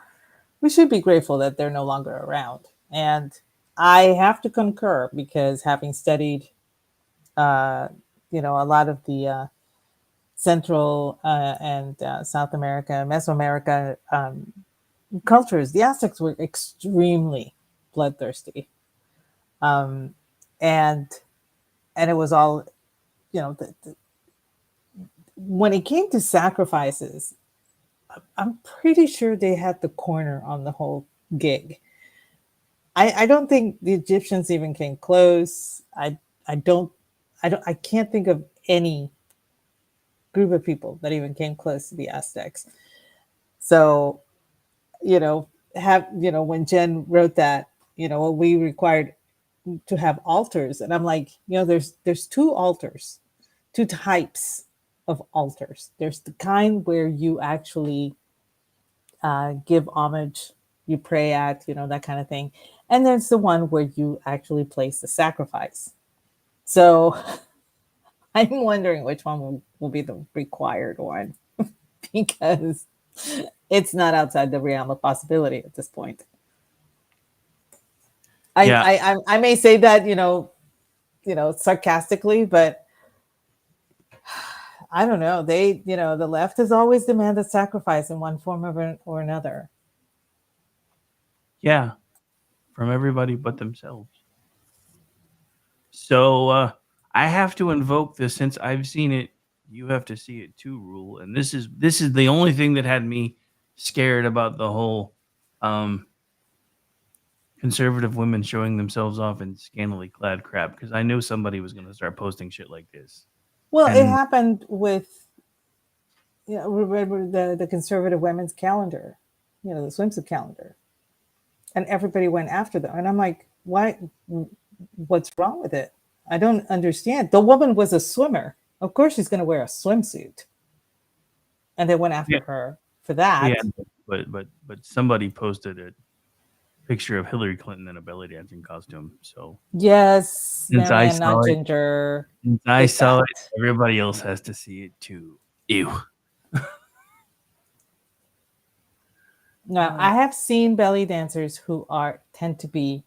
we should be grateful that they're no longer around. And I have to concur, because having studied, a lot of the Central and South America, Mesoamerica cultures, the Aztecs were extremely bloodthirsty. And it was all, when it came to sacrifices, I'm pretty sure they had the corner on the whole gig. I don't think the Egyptians even came close. I can't think of any group of people that even came close to the Aztecs. So, when Jen wrote that, we required to have altars, and I'm like, there's two altars, two types of altars. There's the kind where you actually give homage, you pray at, that kind of thing. And there's the one where you actually place the sacrifice. So I'm wondering which one will be the required one, because it's not outside the realm of possibility at this point. I may say that, sarcastically, but I don't know. The left has always demanded sacrifice in one form or another. Yeah, from everybody but themselves. So I have to invoke the "since I've seen it, you have to see it too" rule, and this is the only thing that had me scared about the whole conservative women showing themselves off in scantily clad crap, because I knew somebody was going to start posting shit like this. Well, it happened with, the conservative women's calendar, the swimsuit calendar, and everybody went after them. And I'm like, why? What's wrong with it? I don't understand. The woman was a swimmer. Of course she's going to wear a swimsuit. And they went after her for that. Yeah, but somebody posted a picture of Hillary Clinton in a belly dancing costume. So yes, Marianne, not Ginger. Since I saw it, everybody else has to see it too. Ew. Now, I have seen belly dancers who tend to be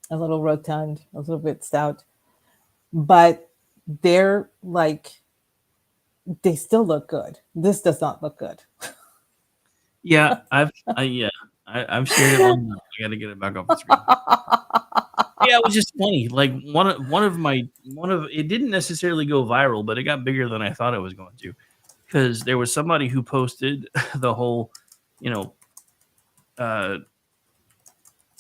a little rotund, a little bit stout, but they're like, they still look good. This does not look good. Yeah, I've shared it long enough. I got to get it back off the screen. Yeah, it was just funny. Like one of it didn't necessarily go viral, but it got bigger than I thought it was going to, because there was somebody who posted the whole,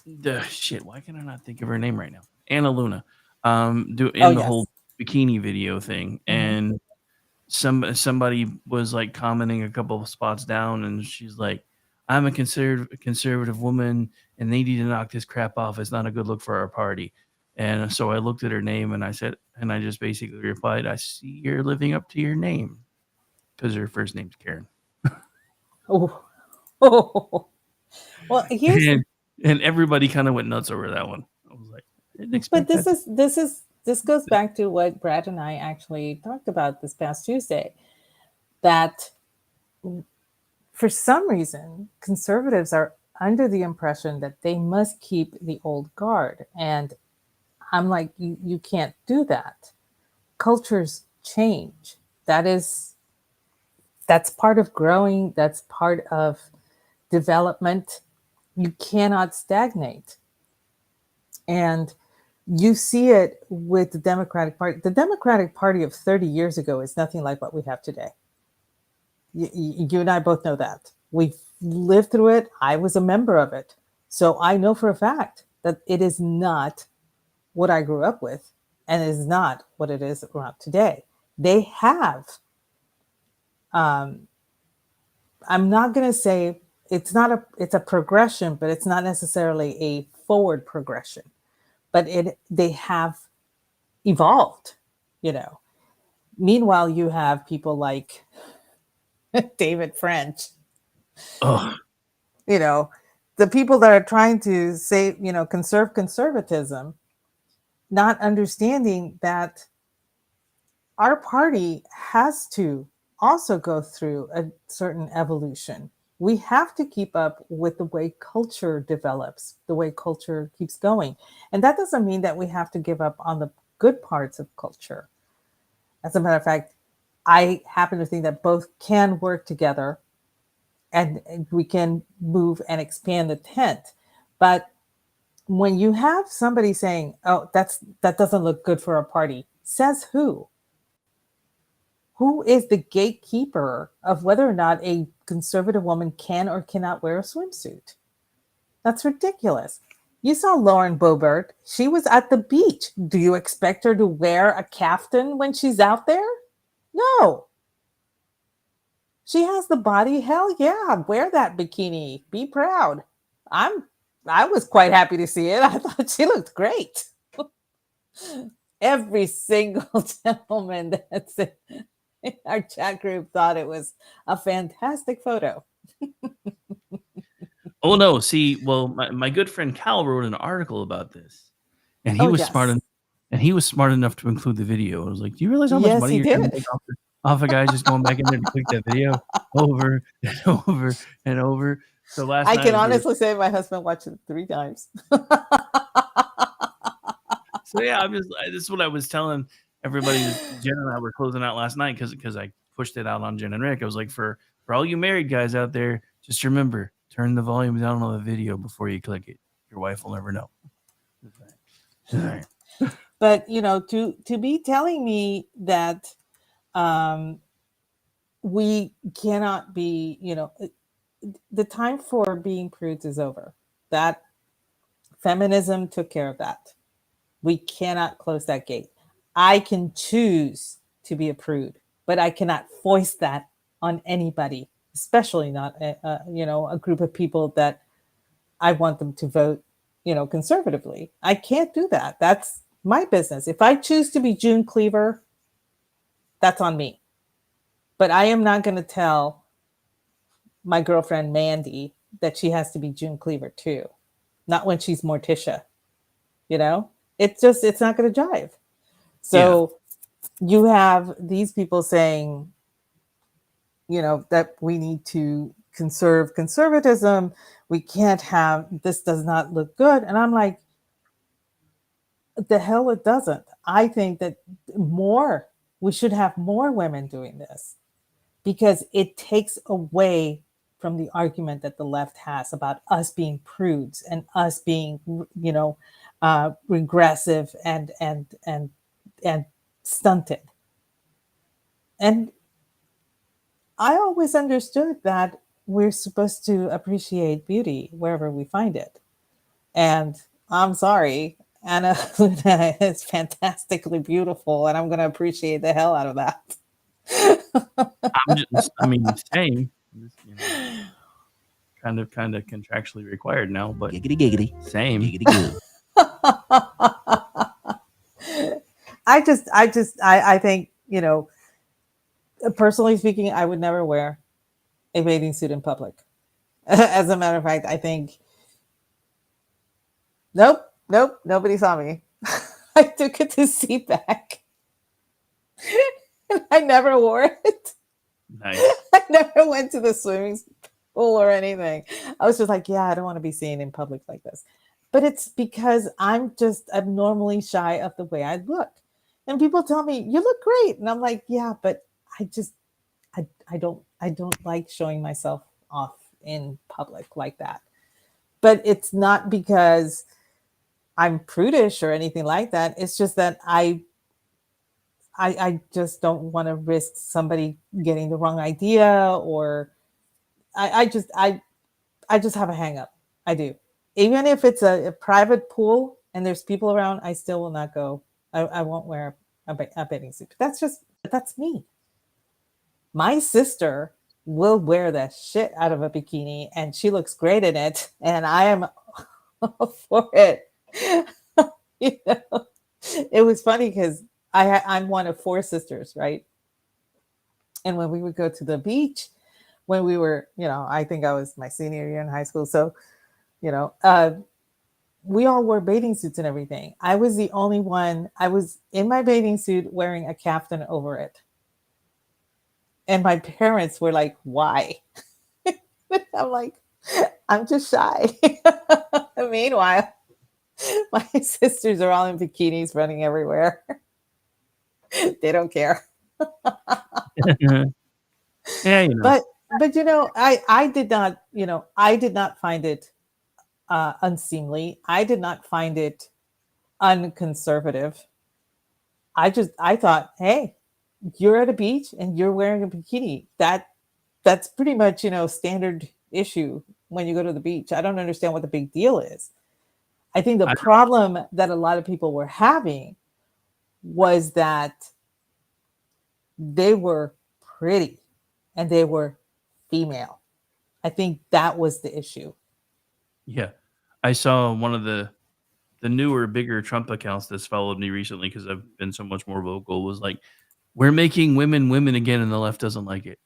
the shit. Why can I not think of her name right now? Anna Luna, the whole bikini video thing, and somebody was like commenting a couple of spots down, and she's like, "I'm a conservative woman, and they need to knock this crap off. It's not a good look for our party." And so I looked at her name and I said, and I just basically replied, "I see you're living up to your name," because her first name's Karen. Oh, oh. Well, here's and everybody kind of went nuts over that one. I was like, I didn't expect but that. this goes back to what Brad and I actually talked about this past Tuesday, that for some reason conservatives are under the impression that they must keep the old guard, and I'm like, you can't do that. Cultures change. That's part of growing. That's part of development. You cannot stagnate. And you see it with the Democratic Party. The Democratic Party of 30 years ago is nothing like what we have today. You and I both know that. We've lived through it. I was a member of it. So I know for a fact that it is not what I grew up with, and it is not what it is around today. They have, I'm not going to say it's a progression, but it's not necessarily a forward progression. But they have evolved, Meanwhile, you have people like David French, Oh, the people that are trying to say, conserve conservatism, not understanding that our party has to also go through a certain evolution. We have to keep up with the way culture develops, the way culture keeps going. And that doesn't mean that we have to give up on the good parts of culture. As a matter of fact, I happen to think that both can work together, and we can move and expand the tent. But when you have somebody saying, "Oh, that doesn't look good for a party," says who? Who is the gatekeeper of whether or not a conservative woman can or cannot wear a swimsuit? That's ridiculous. You saw Lauren Boebert. She was at the beach. Do you expect her to wear a caftan when she's out there? No. She has the body. Hell yeah, wear that bikini. Be proud. I was quite happy to see it. I thought she looked great. Every single gentleman that's in our chat group thought it was a fantastic photo. Oh no! See, well, my good friend Cal wrote an article about this, and he was smart enough to include the video. I was like, "Do you realize how much money you're going to make off a guy just going back in there to click that video over and over and over?" So last I night, can honestly say my husband watched it 3 times. So yeah, this is what I was telling everybody. Jen and I were closing out last night because I pushed it out on Jen and Rick. I was like, for all you married guys out there, just remember, turn the volume down on the video before you click it. Your wife will never know. But to be telling me that we cannot be, the time for being prudes is over. That feminism took care of that. We cannot close that gate. I can choose to be a prude, but I cannot foist that on anybody, especially not a group of people that I want them to vote, conservatively. I can't do that. That's my business. If I choose to be June Cleaver, that's on me. But I am not going to tell my girlfriend Mandy that she has to be June Cleaver too. Not when she's Morticia. It's not going to jive. So you have these people saying, that we need to conserve conservatism. We can't have, this does not look good. And I'm like, the hell it doesn't. I think that we should have more women doing this, because it takes away from the argument that the left has about us being prudes and us being, regressive and stunted. And I always understood that we're supposed to appreciate beauty wherever we find it. And I'm sorry, Anna Luna is fantastically beautiful, and I'm going to appreciate the hell out of that. I mean, same. You know, kind of contractually required now, but Giggity giggity. same. Giggity goo. I think, personally speaking, I would never wear a bathing suit in public. As a matter of fact, I think, nope, nobody saw me. I took it to CPAC. I never wore it. Nice. I never went to the swimming pool or anything. I was just like, yeah, I don't want to be seen in public like this. But it's because I'm just abnormally shy of the way I look. And people tell me, you look great. And I'm like, yeah, but I don't like showing myself off in public like that. But it's not because I'm prudish or anything like that. It's just that I just don't want to risk somebody getting the wrong idea, or I just have a hang up. I do. Even if it's a private pool and there's people around, I still will not go. I won't wear a bathing suit. That's me. My sister will wear the shit out of a bikini and she looks great in it. And I am for it. It was funny because I'm one of 4 sisters, right? And when we would go to the beach, when we were, I think I was my senior year in high school. So, we all wore bathing suits and everything. I was the only one. I was in my bathing suit wearing a caftan over it. And my parents were like, why? I'm like, I'm just shy. Meanwhile, my sisters are all in bikinis running everywhere. They don't care. Yeah, But I did not find it unseemly. I did not find it unconservative. I thought, hey, you're at a beach and you're wearing a bikini. That's pretty much, standard issue when you go to the beach. I don't understand what the big deal is. I think the problem that a lot of people were having was that they were pretty and they were female. I think that was the issue. Yeah. I saw one of the newer, bigger Trump accounts that's followed me recently because I've been so much more vocal, was like, we're making women again, and the left doesn't like it.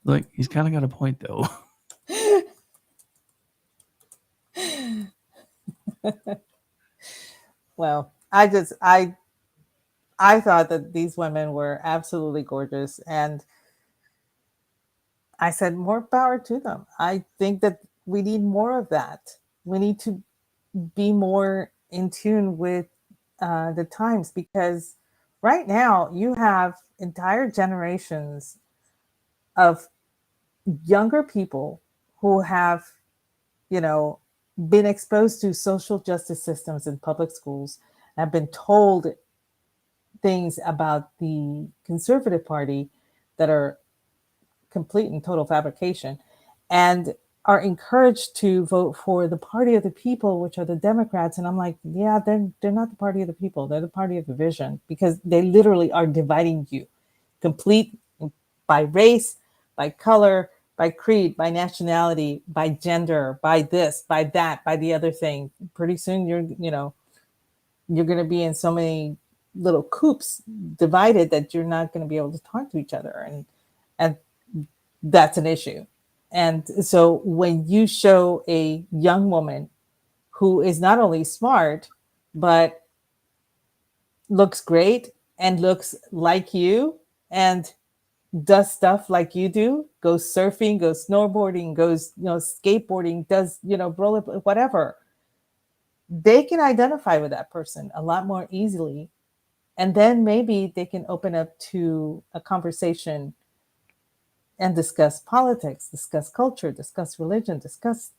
Like, he's kind of got a point, though. Well, I thought that these women were absolutely gorgeous, and I said, more power to them. I think that we need more of that. We need to be more in tune with the times, because right now you have entire generations of younger people who have, been exposed to social justice systems in public schools, have been told things about the conservative party that are complete and total fabrication, and are encouraged to vote for the party of the people, which are the Democrats. And I'm like, yeah, they're not the party of the people. They're the party of division, because they literally are dividing you complete by race, by color, by creed, by nationality, by gender, by this, by that, by the other thing. Pretty soon you're going to be in so many little coops divided that you're not going to be able to talk to each other. And that's an issue. And so when you show a young woman who is not only smart, but looks great and looks like you and does stuff like you do, goes surfing, goes snowboarding, goes, skateboarding, does, roller, whatever, they can identify with that person a lot more easily. And then maybe they can open up to a conversation and discuss politics, discuss culture, discuss religion, discuss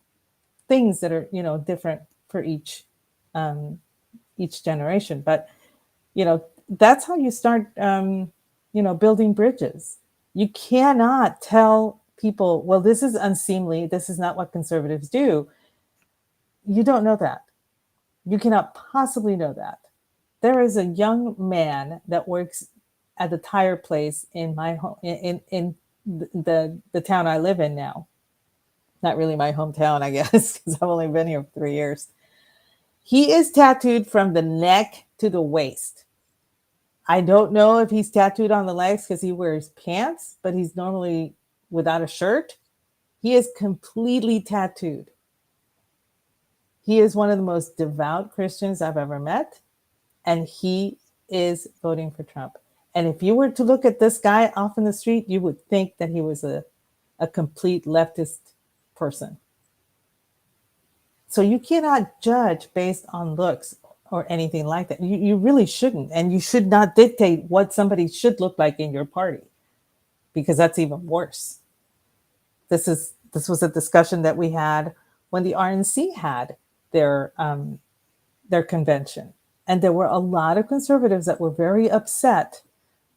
things that are, different for each generation. But, that's how you start, building bridges. You cannot tell people, well, this is unseemly. This is not what conservatives do. You don't know that. You cannot possibly know that. There is a young man that works at the tire place in my home, in the town I live in now. Not really my hometown, I guess, because I've only been here for 3 years. He is tattooed from the neck to the waist. I don't know if he's tattooed on the legs because he wears pants, but he's normally without a shirt. He is completely tattooed. He is one of the most devout Christians I've ever met, and he is voting for Trump. And if you were to look at this guy off in the street, you would think that he was a complete leftist person. So you cannot judge based on looks or anything like that. You really shouldn't. And you should not dictate what somebody should look like in your party, because that's even worse. This was a discussion that we had when the RNC had their convention. And there were a lot of conservatives that were very upset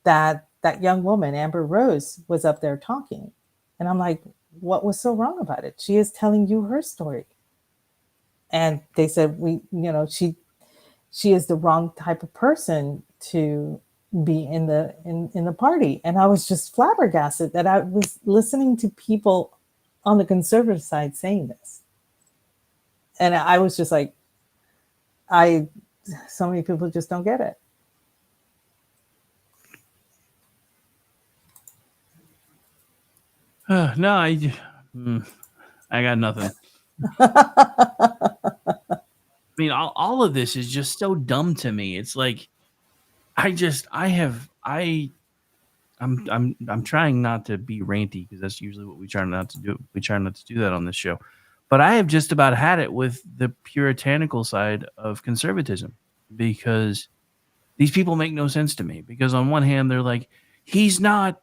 that that young woman, Amber Rose, was up there talking. And I'm like, what was so wrong about it? She is telling you her story. And they said, she is the wrong type of person to be in the party. And I was just flabbergasted that I was listening to people on the conservative side saying this. And I was just like, so many people just don't get it. No, I got nothing. I mean, all of this is just so dumb to me. It's like, I'm trying not to be ranty because that's usually what we try not to do. We try not to do that on this show. But I have just about had it with the puritanical side of conservatism, because these people make no sense to me. Because on one hand, they're like, he's not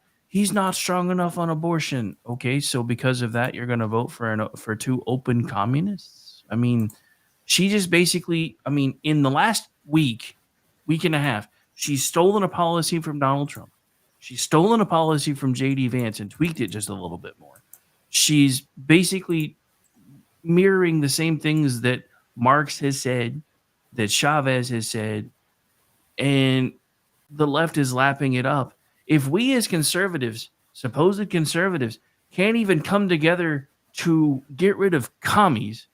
strong enough on abortion. Okay, so because of that, you're going to vote for two open communists? I mean, she just basically, in the last week and a half, she's stolen a policy from Donald Trump. She's stolen a policy from J.D. Vance and tweaked it just a little bit more. She's basically mirroring the same things that Marx has said, that Chavez has said, and the left is lapping it up. If we as conservatives, supposed conservatives, can't even come together to get rid of commies,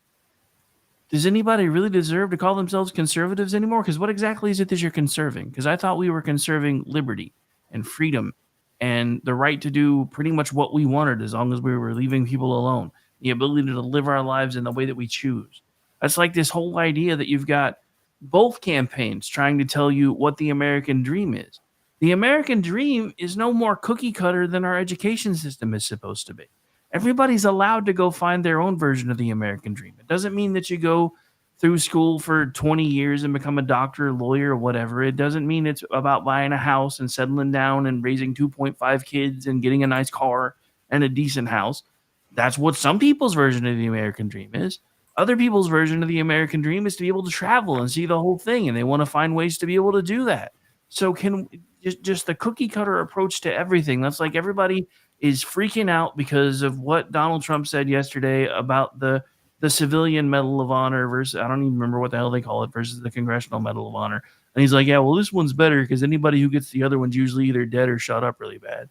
does anybody really deserve to call themselves conservatives anymore? Because what exactly is it that you're conserving? Because I thought we were conserving liberty and freedom and the right to do pretty much what we wanted as long as we were leaving people alone. The ability to live our lives in the way that we choose. That's like this whole idea that you've got both campaigns trying to tell you what the American dream is. The American dream is no more cookie cutter than our education system is supposed to be. Everybody's allowed to go find their own version of the American dream. It doesn't mean that you go through school for 20 years and become a doctor, lawyer, or whatever. It doesn't mean it's about buying a house and settling down and raising 2.5 kids and getting a nice car and a decent house. That's what some people's version of the American dream is. Other people's version of the American dream is to be able to travel and see the whole thing, and they want to find ways to be able to do that. So just the cookie cutter approach to everything. That's like everybody is freaking out because of what Donald Trump said yesterday about the civilian Medal of Honor versus, I don't even remember what the hell they call it, versus the Congressional Medal of Honor. And he's like, yeah, well, this one's better because anybody who gets the other one's usually either dead or shot up really bad.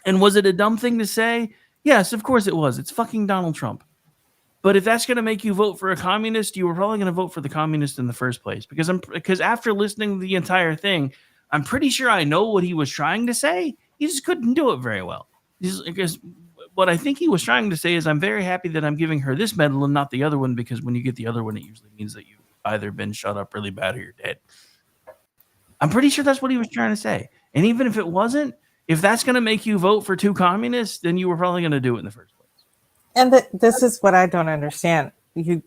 And was it a dumb thing to say? Yes, of course it was. It's fucking Donald Trump. But if that's going to make you vote for a communist, you were probably going to vote for the communist in the first place. Because after listening to the entire thing, I'm pretty sure I know what he was trying to say. He just couldn't do it very well. Because what I think he was trying to say is, I'm very happy that I'm giving her this medal and not the other one, because when you get the other one, it usually means that you've either been shot up really bad or you're dead. I'm pretty sure that's what he was trying to say. And even if it wasn't, if that's going to make you vote for two communists, then you were probably going to do it in the first place. And this is what I don't understand. You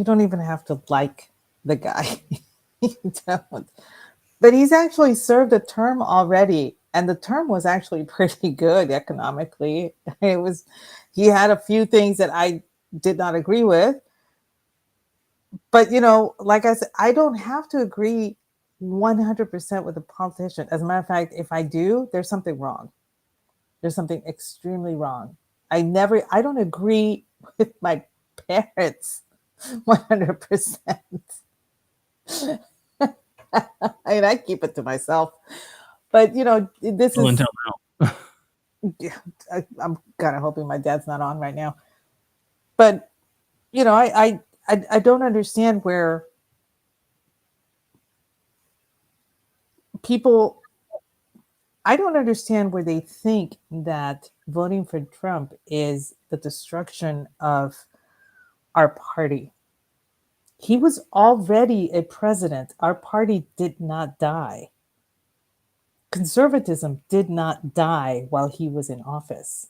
don't even have to like the guy. You don't. But he's actually served a term already, and the term was actually pretty good economically. He had a few things that I did not agree with. But, like I said, I don't have to agree 100% with a politician. As a matter of fact, if I do, there's something wrong. There's something extremely wrong. I don't agree with my parents 100%. I mean, I keep it to myself. But, this Well, is, until now. yeah, I'm kind of hoping my dad's not on right now. But, I don't understand where people, I don't understand where they think that voting for Trump is the destruction of our party. He was already a president. Our party did not die. Conservatism did not die while he was in office.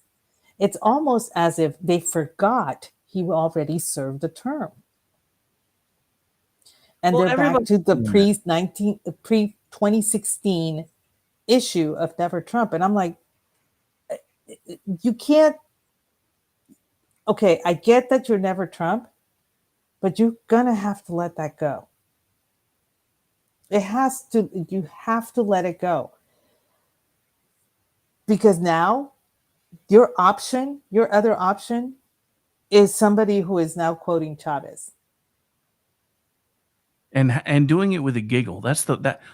It's almost as if they forgot he already served a term. And Well, they're back everybody to the pre-2016 issue of Never Trump. And I'm like, you can't, okay, I get that you're Never Trump, but you're gonna have to let that go. You have to let it go. Because now your other option is somebody who is now quoting Chavez. And doing it with a giggle.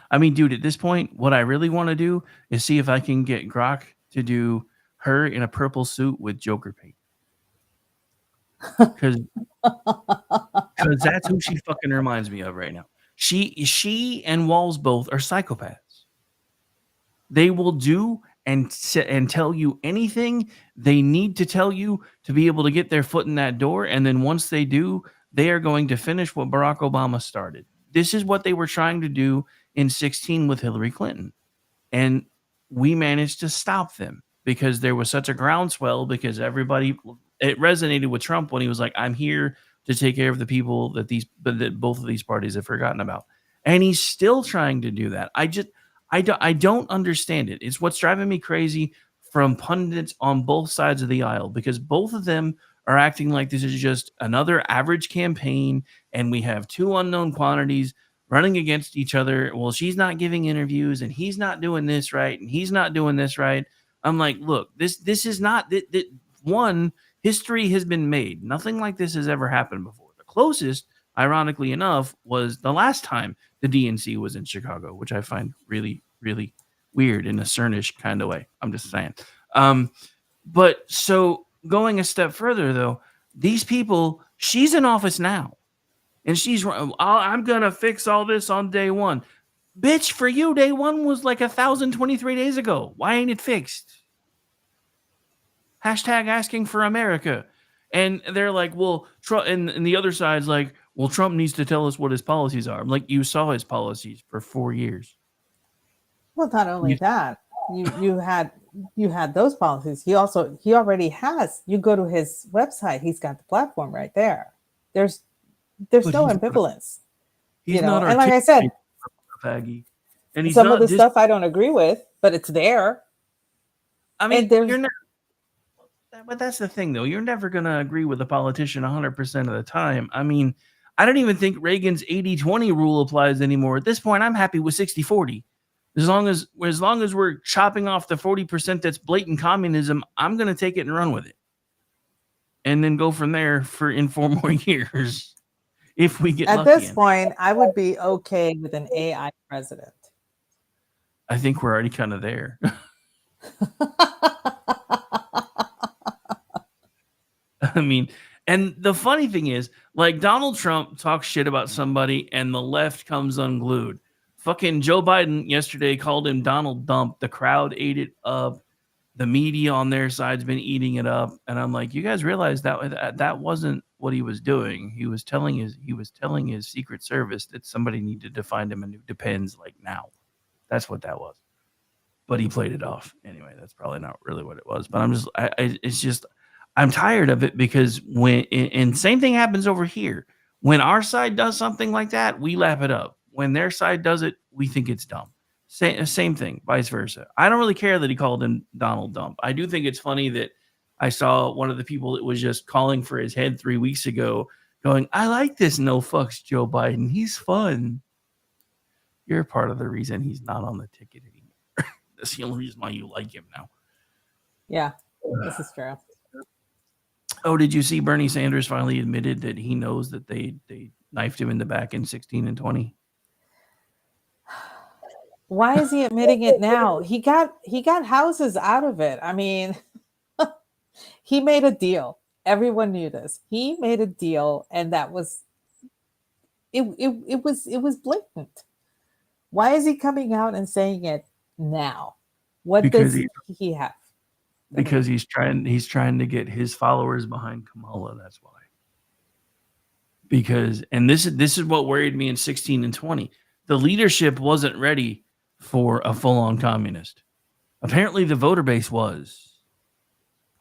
I mean, dude, at this point, what I really want to do is see if I can get Grok to do her in a purple suit with Joker paint. Because that's who she fucking reminds me of right now. She and Walls both are psychopaths. They will do and tell you anything they need to tell you to be able to get their foot in that door. And then once they do, they are going to finish what Barack Obama started. This is what they were trying to do in 2016 with Hillary Clinton. And we managed to stop them because there was such a groundswell because it resonated with Trump when he was like, I'm here to take care of the people that both of these parties have forgotten about. And he's still trying to do that. I don't understand it. It's what's driving me crazy from pundits on both sides of the aisle because both of them are acting like this is just another average campaign and we have two unknown quantities running against each other. Well, she's not giving interviews and he's not doing this right and he's not doing this right. I'm like, look, this is not one. History has been made. Nothing like this has ever happened before. The closest, ironically enough, was the last time the DNC was in Chicago, which I find really, really weird in a Cernish kind of way. I'm just saying. But so going a step further, though, these people, she's in office now. And I'm going to fix all this on day one. Bitch, for you, day one was like 1,023 days ago. Why ain't it fixed? Hashtag asking for America. And they're like, well, Trump, and the other side's like, well, Trump needs to tell us what his policies are. I'm like, you saw his policies for 4 years. Well, not only that, you had those policies. He already has. You go to his website, he's got the platform right there. There's no ambivalence. He's not, and like I said, faggy. And some of the stuff I don't agree with, but it's there. I mean, you're not. But that's the thing, though. You're never going to agree with a politician 100% of the time. I mean, I don't even think Reagan's 80-20 rule applies anymore. At this point, I'm happy with 60-40. As long as we're chopping off the 40% that's blatant communism, I'm going to take it and run with it. And then go from there in 4 more years. If we get at lucky. This point, I would be okay with an AI president. I think we're already kind of there. I mean, and the funny thing is, like, Donald Trump talks shit about somebody and the left comes unglued. Fucking Joe Biden yesterday called him Donald Dump. The crowd ate it up. The media on their side's been eating it up. And I'm like, you guys realize that wasn't what he was doing. He was telling his Secret Service that somebody needed to find him a new Depends like now. That's what that was. But he played it off. Anyway, that's probably not really what it was. But I'm tired of it because and same thing happens over here. When our side does something like that, we lap it up. When their side does it, we think it's dumb. Same thing, vice versa. I don't really care that he called him Donald Dump. I do think it's funny that I saw one of the people that was just calling for his head 3 weeks ago going, I like this no fucks Joe Biden. He's fun. You're part of the reason he's not on the ticket anymore. That's the only reason why you like him now. Yeah, this is true. Oh, did you see Bernie Sanders finally admitted that he knows that they knifed him in the back in 16 and 20? Why is he admitting it now? He got houses out of it. I mean, he made a deal. Everyone knew this. He made a deal, and that was it was blatant. Why is he coming out and saying it now? What Because does he have? because he's trying to get his followers behind Kamala. That's why. Because this is what worried me in 16 and 20. The leadership wasn't ready for a full-on communist. Apparently, the voter base was.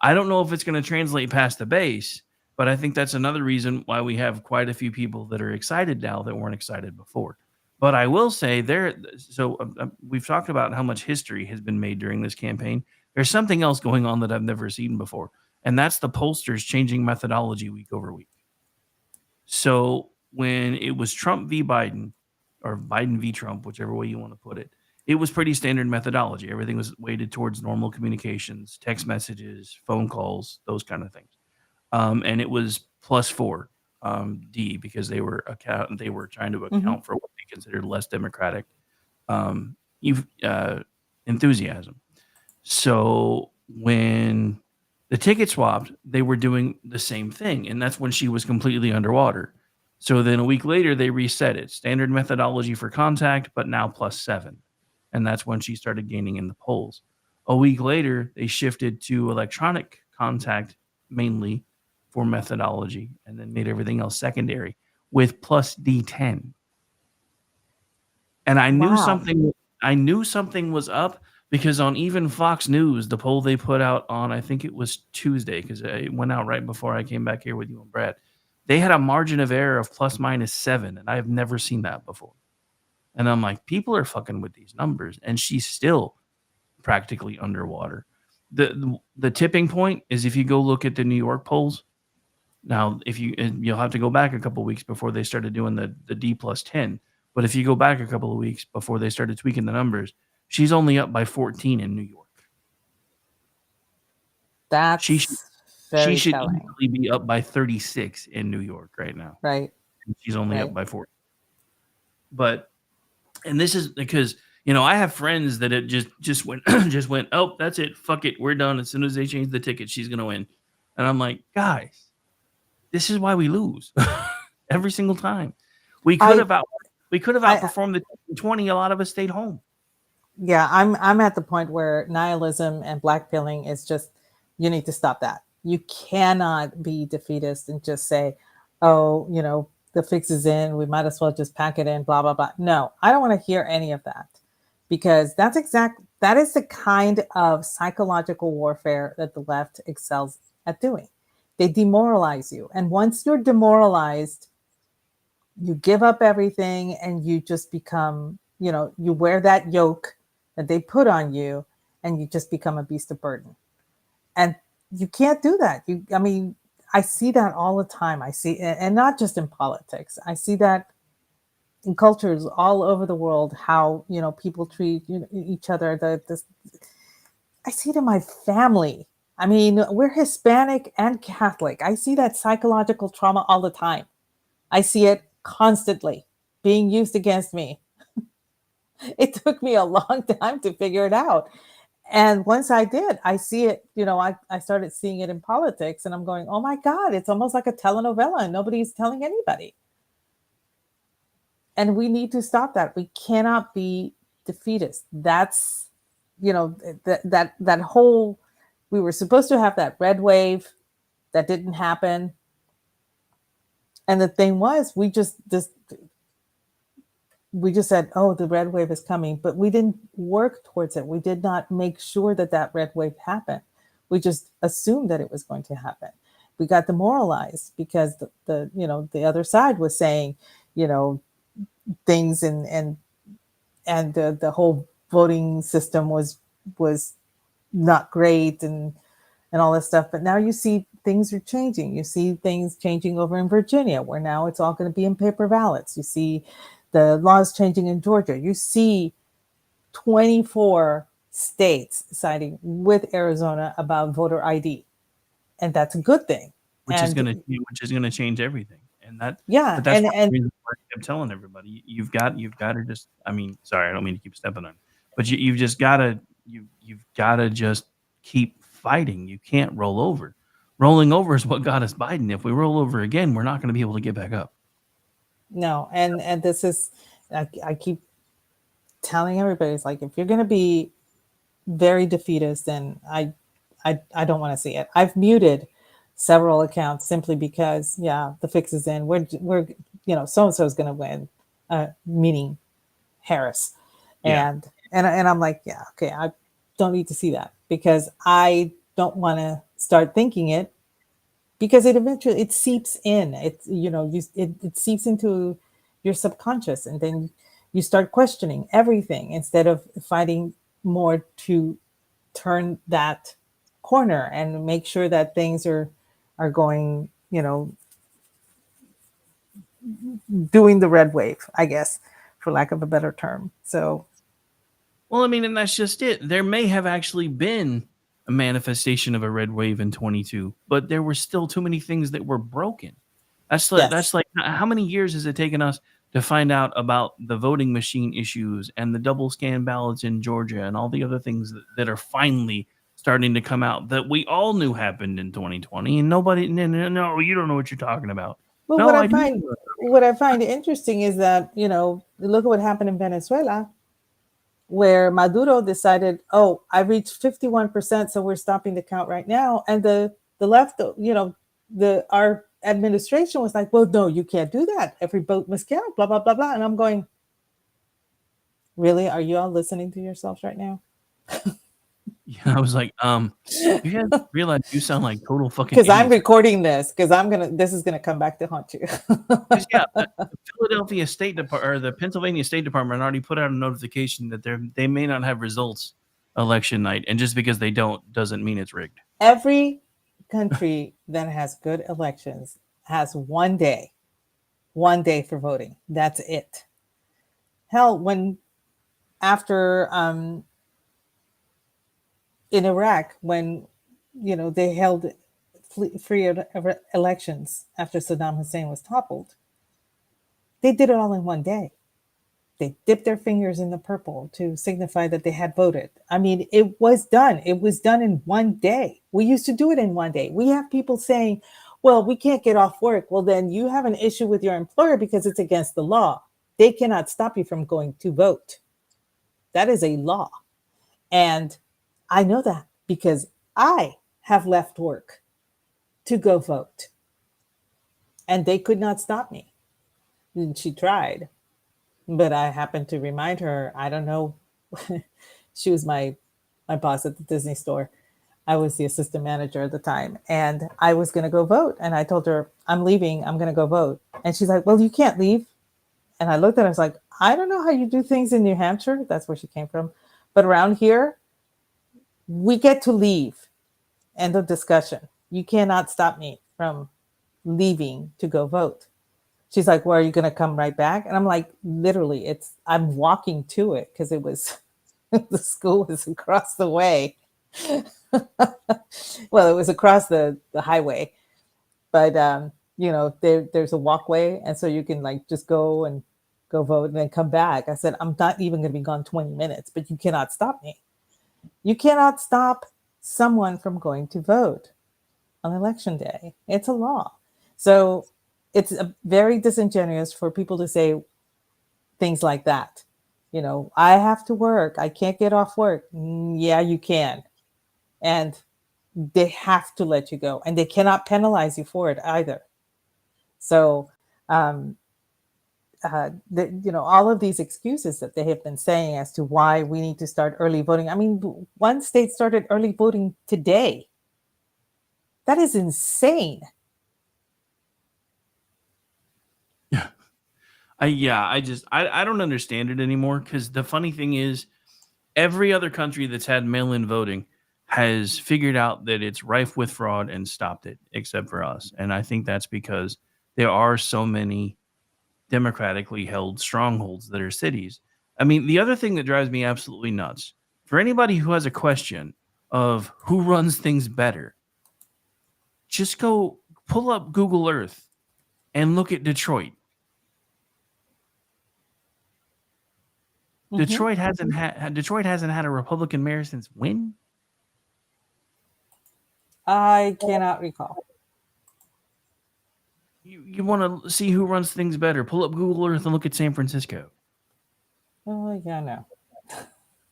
I don't know if it's going to translate past the base, but I think that's another reason why we have quite a few people that are excited now that weren't excited before. But I will say we've talked about how much history has been made during this campaign. There's something else going on that I've never seen before, and that's the pollsters changing methodology week over week. So when it was Trump v. Biden, or Biden v. Trump, whichever way you want to put it, it was pretty standard methodology. Everything was weighted towards normal communications, text messages, phone calls, those kind of things. And it was +4 D because they were trying to account for what they considered less democratic enthusiasm. So when the ticket swapped, they were doing the same thing, and that's when she was completely underwater. So then a week later, they reset it. Standard methodology for contact, but now +7. And that's when she started gaining in the polls. A week later, they shifted to electronic contact mainly for methodology and then made everything else secondary with +D10. And I knew something was up because on even Fox News, the poll they put out on, I think it was Tuesday, because it went out right before I came back here with you and Brad. They had a margin of error of ±7, and I have never seen that before. And I'm like, people are fucking with these numbers, and she's still practically underwater. The tipping point is if you go look at the New York polls. Now, you'll have to go back a couple of weeks before they started doing the D+10. But if you go back a couple of weeks before they started tweaking the numbers, she's only up by 14 in New York. That's she should telling. easily be up by 36 in New York right now. Right. And she's only up by 14. And this is because, I have friends that it just went, oh, that's it. Fuck it. We're done. As soon as they change the ticket, she's going to win. And I'm like, guys, this is why we lose every single time. We could have outperformed the 20. A lot of us stayed home. Yeah, I'm at the point where nihilism and blackpilling is just, you need to stop that. You cannot be defeatist and just say, oh, the fix is in, we might as well just pack it in, blah, blah, blah. No, I don't want to hear any of that, because that is the kind of psychological warfare that the left excels at doing. They demoralize you. And once you're demoralized, you give up everything and you just become, you wear that yoke that they put on you and you just become a beast of burden. And you can't do that. I see that all the time. I see, and not just in politics. I see that in cultures all over the world, how, people treat each other. I see it in my family. We're Hispanic and Catholic. I see that psychological trauma all the time. I see it constantly being used against me. It took me a long time to figure it out. And once I did, I see it, I started seeing it in politics, and I'm going, oh my God, it's almost like a telenovela and nobody's telling anybody. And we need to stop that. We cannot be defeatist. That's, that whole, we were supposed to have that red wave that didn't happen. And the thing was, we just said, oh, the red wave is coming, but we didn't work towards it. We did not make sure that red wave happened. We just assumed that it was going to happen. We got demoralized because the other side was saying, things and the whole voting system was not great and all this stuff. But now you see things are changing. You see things changing over in Virginia, where now it's all going to be in paper ballots. You see the laws changing in Georgia. You see 24 states siding with Arizona about voter ID. And that's a good thing. Which is going to change everything. And that, Yeah, but that's one of and the reasons why I kept telling everybody, you've got to just, I mean, sorry, I don't mean to keep stepping on, but you've just got to, you've got to just keep fighting. You can't roll over. Rolling over is what got us Biden. If we roll over again, we're not going to be able to get back up. no, and this is, I keep telling everybody, it's like, if you're going to be very defeatist, then I don't want to see it. I've muted several accounts simply because, yeah, the fix is in. We're so and so is going to win, meaning Harris, Yeah. and I'm like, yeah, okay, I don't need to see that because I don't want to start thinking it, because it eventually it seeps in. It seeps into your subconscious, and then you start questioning everything instead of fighting more to turn that corner and make sure that things are going, doing the red wave, I guess, for lack of a better term. So, Well, I mean, and that's just it. There may have actually been a manifestation of a red wave in 22, but there were still too many things that were broken. yes. That's like, how many years has it taken us to find out about the voting machine issues and the double scan ballots in Georgia and all the other things that are finally starting to come out that we all knew happened in 2020, and nobody, no, you don't know what you're talking about. But No, I do. what I find interesting is that, look at what happened in Venezuela, where Maduro decided, oh, I reached 51%, so we're stopping the count right now. And the left, our administration was like, well, no, you can't do that. Every vote must count, blah, blah, blah, blah. And I'm going, really? Are you all listening to yourselves right now? Yeah, I was like, you guys realize you sound like total fucking Because I'm idiots. recording this, because this is gonna come back to haunt you. 'Cause, yeah, the Philadelphia State Department or the Pennsylvania State Department already put out a notification that they may not have results election night, and just because they don't doesn't mean it's rigged. Every country that has good elections has one day for voting. That's it. Hell, when after in Iraq, when they held free elections after Saddam Hussein was toppled, they did it all in one day. They dipped their fingers in the purple to signify that they had voted. I mean, it was done. It was done in one day. We used to do it in one day. We have people saying, well, we can't get off work. Well, then you have an issue with your employer because it's against the law. They cannot stop you from going to vote. That is a law. And I know that because I have left work to go vote. And they could not stop me. And she tried. But I happened to remind her, I don't know, she was my boss at the Disney store. I was the assistant manager at the time, and I was going to go vote. And I told her, I'm leaving, I'm going to go vote. And she's like, well, you can't leave. And I looked at her, I was like, I don't know how you do things in New Hampshire. That's where she came from. But around here, we get to leave. End of discussion. You cannot stop me from leaving to go vote. She's like, well, are you going to come right back? And I'm like, literally, I'm walking to it because it was, the school was across the way. Well, it was across the highway, but, there's a walkway. And so you can just go vote and then come back. I said, I'm not even going to be gone 20 minutes, but you cannot stop me. You cannot stop someone from going to vote on election day. It's a law. So it's very disingenuous for people to say things like that. I have to work. I can't get off work. Yeah, you can. And they have to let you go. And they cannot penalize you for it either. So, all of these excuses that they have been saying as to why we need to start early voting. I mean, one state started early voting today. That is insane. I don't understand it anymore, because the funny thing is, every other country that's had mail-in voting has figured out that it's rife with fraud and stopped it, except for us. And I think that's because there are so many democratically held strongholds that are cities. I mean, the other thing that drives me absolutely nuts, for anybody who has a question of who runs things better, just go pull up Google Earth and look at Detroit. Mhm. Detroit hasn't had a Republican mayor since when? I cannot recall. You want to see who runs things better? Pull up Google Earth and look at San Francisco. Oh, yeah, no.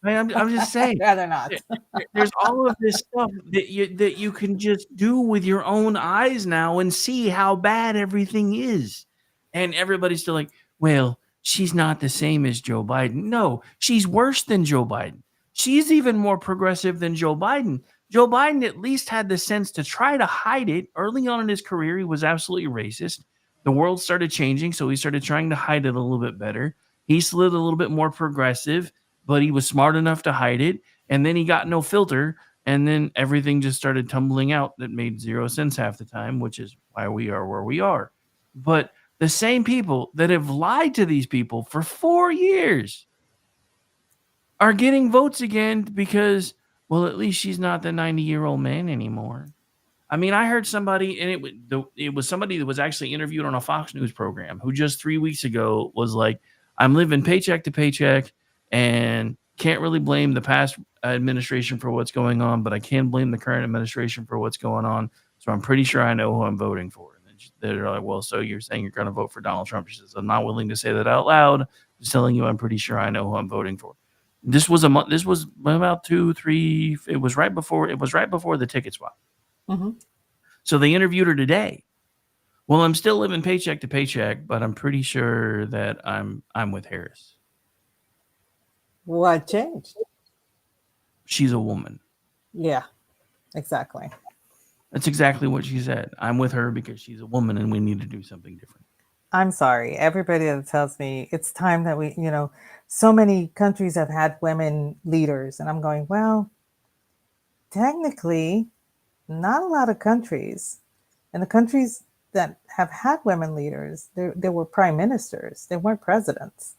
I'm just saying. I'd rather not. There's all of this stuff that you can just do with your own eyes now and see how bad everything is. And everybody's still like, well, she's not the same as Joe Biden. No, she's worse than Joe Biden. She's even more progressive than Joe Biden. Joe Biden at least had the sense to try to hide it. Early on in his career, he was absolutely racist. The world started changing, so he started trying to hide it a little bit better. He slid a little bit more progressive, but he was smart enough to hide it. And then he got no filter, and then everything just started tumbling out that made zero sense half the time, which is why we are where we are. But the same people that have lied to these people for 4 years are getting votes again because, well, at least she's not the 90-year-old man anymore. I mean, I heard somebody, and it was somebody that was actually interviewed on a Fox News program who just 3 weeks ago was like, I'm living paycheck to paycheck and can't really blame the past administration for what's going on, but I can blame the current administration for what's going on. So I'm pretty sure I know who I'm voting for. And then they're like, well, so you're saying you're going to vote for Donald Trump? She says, I'm not willing to say that out loud. Just telling you I'm pretty sure I know who I'm voting for. This was about 2, 3. It was right before the ticket swap. Mm-hmm. So they interviewed her today. Well, I'm still living paycheck to paycheck, but I'm pretty sure that I'm with Harris. What changed? She's a woman. Yeah, exactly. That's exactly what she said. I'm with her because she's a woman and we need to do something different. I'm sorry. Everybody that tells me it's time that we, so many countries have had women leaders. And I'm going, well, technically, not a lot of countries. And the countries that have had women leaders, they were prime ministers. They weren't presidents.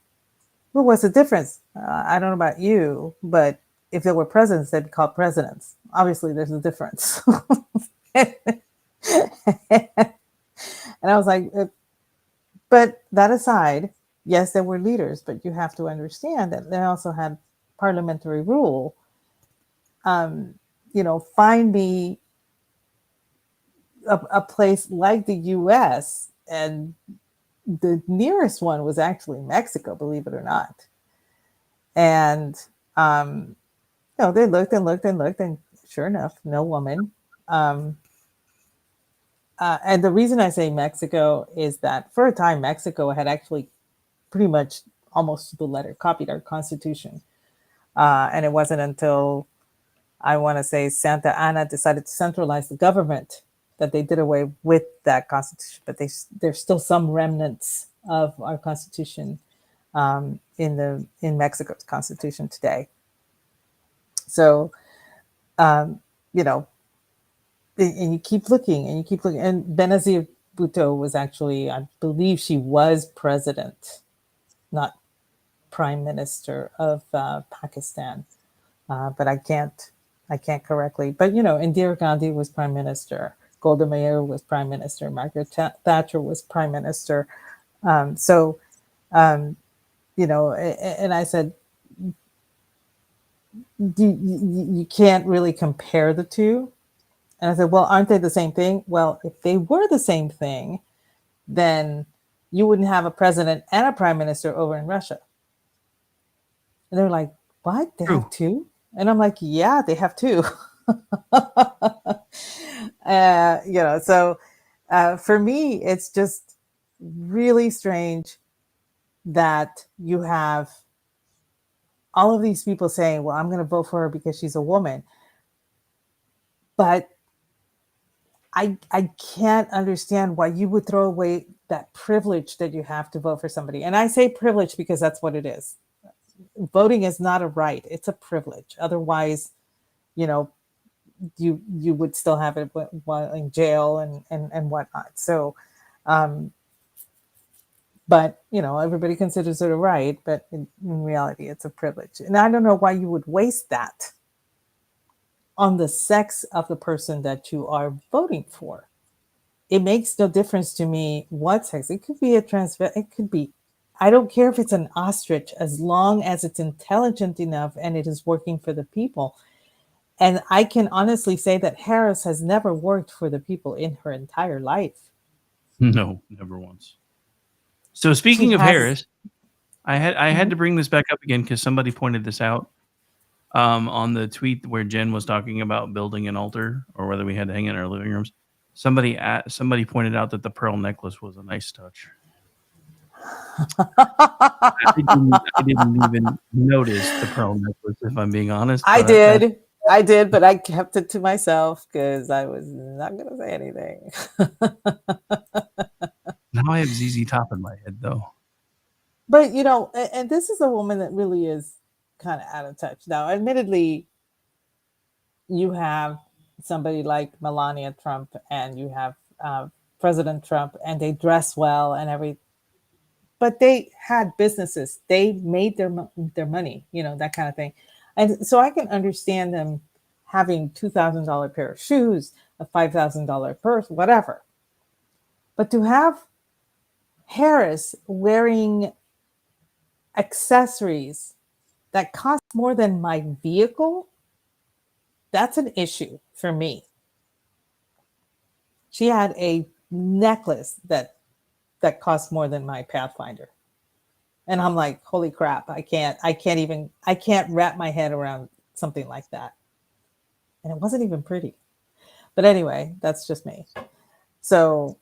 Well, what's the difference? I don't know about you, but if there were presidents, they'd be called presidents. Obviously, there's a difference. And I was like, but that aside, yes, there were leaders, but you have to understand that they also had parliamentary rule. Find me a place like the U.S., and the nearest one was actually Mexico, believe it or not. And they looked and looked and looked, and sure enough, no woman. And the reason I say Mexico is that for a time, Mexico had actually pretty much almost to the letter copied our Constitution. And it wasn't until, I want to say, Santa Anna decided to centralize the government that they did away with that Constitution. But there's still some remnants of our Constitution in Mexico's Constitution today. So, and you keep looking and you keep looking. And Benazir Bhutto was actually, I believe she was president, not prime minister of Pakistan. But I can't correctly. But, Indira Gandhi was prime minister. Golda Meir was prime minister. Margaret Thatcher was prime minister. And I said, you can't really compare the two. And I said, well, aren't they the same thing? Well, if they were the same thing, then you wouldn't have a president and a prime minister over in Russia. And they're like, what? They have two? And I'm like, yeah, they have two. So for me, it's just really strange that you have all of these people saying, well, I'm going to vote for her because she's a woman. But I can't understand why you would throw away that privilege that you have to vote for somebody. And I say privilege because that's what it is. Voting is not a right. It's a privilege. Otherwise, you would still have it while in jail and whatnot. So, but, everybody considers it a right, but in reality, it's a privilege. And I don't know why you would waste that on the sex of the person that you are voting for. it makes no difference to me what sex. It could be a it could be, I don't care if it's an ostrich, as long as it's intelligent enough and it is working for the people. And I can honestly say that Harris has never worked for the people in her entire life. No, never once. So She speaking of has. Harris, I had to bring this back up again because somebody pointed this out on the tweet where Jen was talking about building an altar or whether we had to hang it in our living rooms. Somebody pointed out that the pearl necklace was a nice touch. I didn't even notice the pearl necklace, if I'm being honest. I did, but I kept it to myself because I was not going to say anything. Now I have ZZ Top in my head, though. But, and this is a woman that really is kind of out of touch. Now, admittedly, you have somebody like Melania Trump and you have President Trump, and they dress well and everything. But they had businesses. They made their money, that kind of thing. And so I can understand them having $2,000 pair of shoes, a $5,000 purse, whatever. But to have Harris wearing accessories that cost more than my vehicle, that's an issue for me. She had a necklace that cost more than my Pathfinder. And I'm like, holy crap, I can't wrap my head around something like that. And it wasn't even pretty. But anyway, that's just me. So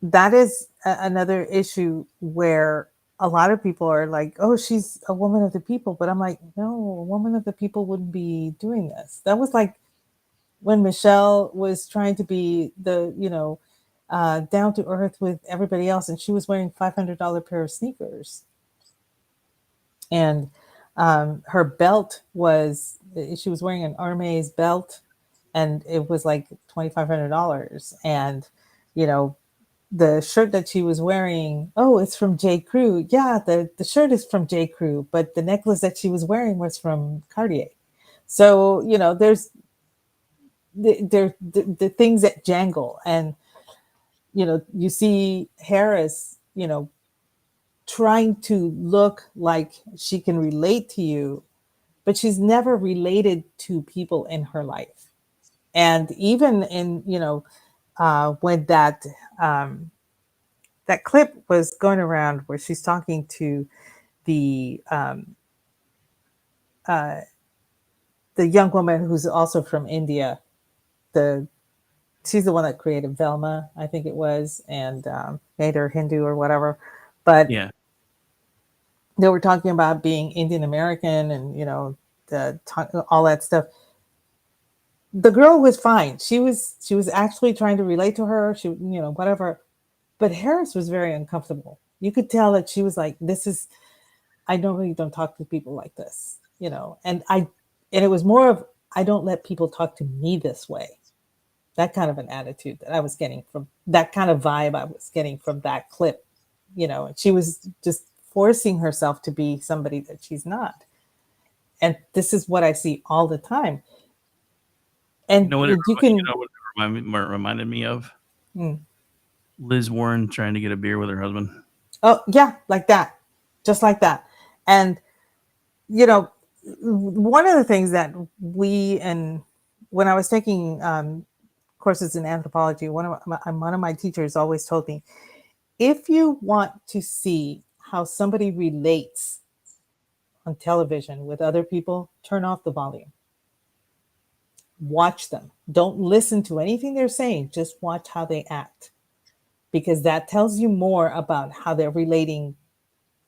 that is another issue where a lot of people are like, oh, she's a woman of the people. But I'm like, no, a woman of the people wouldn't be doing this. That was like when Michelle was trying to be the, down to earth with everybody else, and she was wearing $500 pair of sneakers, and her belt she was wearing an Hermes belt, and it was like $2,500, and the shirt that she was wearing, oh, it's from J. Crew. Yeah, the shirt is from J. Crew, but the necklace that she was wearing was from Cartier. So there's the things that jangle, and you see Harris, trying to look like she can relate to you, but she's never related to people in her life. And even in, when that clip was going around where she's talking to the young woman who's also from India, she's the one that created Velma, I think it was, and made her Hindu or whatever. But yeah, they were talking about being Indian American and all that stuff. The girl was fine. She was actually trying to relate to her. She whatever. But Harris was very uncomfortable. You could tell that she was like, I normally don't talk to people like this, and it was more of, I don't let people talk to me this way. That kind of an attitude that I was getting from that kind of vibe I was getting from that clip, and she was just forcing herself to be somebody that she's not. And this is what I see all the time. And what it reminded me of? Liz Warren trying to get a beer with her husband. Oh, yeah, like that. Just like that. And, one of the things that when I was taking courses in anthropology, one of my teachers always told me, if you want to see how somebody relates on television with other people, turn off the volume. Watch them. Don't listen to anything they're saying. Just watch how they act, because that tells you more about how they're relating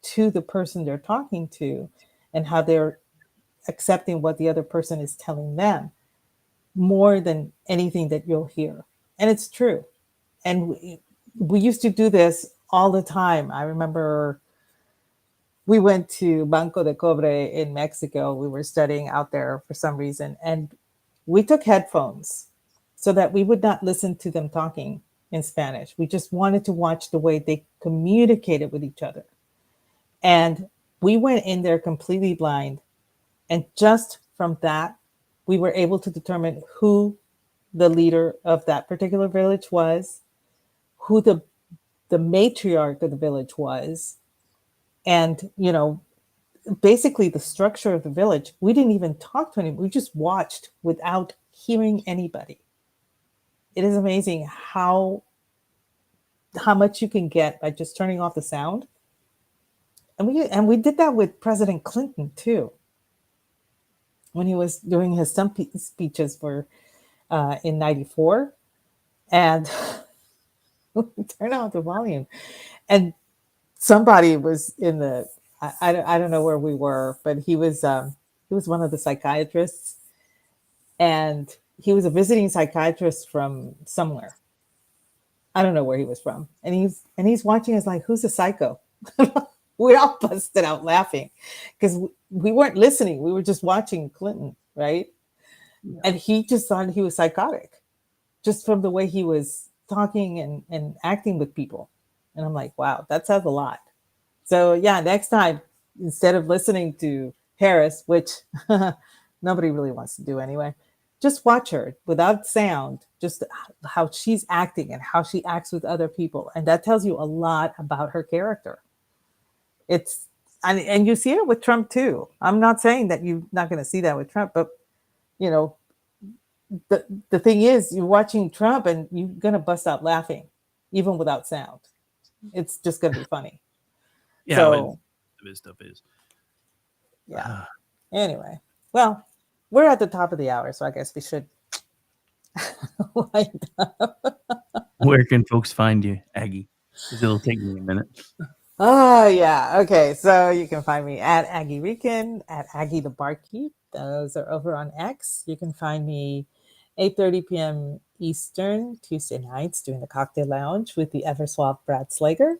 to the person they're talking to and how they're accepting what the other person is telling them, more than anything that you'll hear. And it's true. And we used to do this all the time. I remember we went to Banco de Cobre in Mexico. We were studying out there for some reason, and we took headphones so that we would not listen to them talking in Spanish. We just wanted to watch the way they communicated with each other. And we went in there completely blind. And just from that, we were able to determine who the leader of that particular village was, who the matriarch of the village was, and basically the structure of the village. We didn't even talk to anyone. We just watched without hearing anybody. It is amazing how much you can get by just turning off the sound. And we did that with President Clinton too, when he was doing his stump speeches for in '94, and turn out the volume, and somebody was in the I don't know where we were, but he was one of the psychiatrists, and he was a visiting psychiatrist from somewhere. I don't know where he was from, and he's watching us like, who's a psycho? We all busted out laughing because we weren't listening. We were just watching Clinton, right? Yeah. And he just thought he was psychotic just from the way he was talking and acting with people. And I'm like, wow, that says a lot. So yeah, next time, instead of listening to Harris, which nobody really wants to do anyway, just watch her without sound, just how she's acting and how she acts with other people. And that tells you a lot about her character. And you see it with Trump too. I'm not saying that you're not going to see that with Trump, but the thing is, you're watching Trump and you're going to bust out laughing, even without sound. It's just going to be funny. Yeah, so, this stuff is. Yeah. Anyway, well, we're at the top of the hour, so I guess we should wind up. Where can folks find you, Aggie? Because it'll take me a minute. Oh, yeah. Okay, so you can find me at Aggie Rican, at Aggie the Barkeep. Those are over on X. You can find me 8:30 p.m. Eastern, Tuesday nights, doing the Cocktail Lounge with the ever-suave Brad Slager.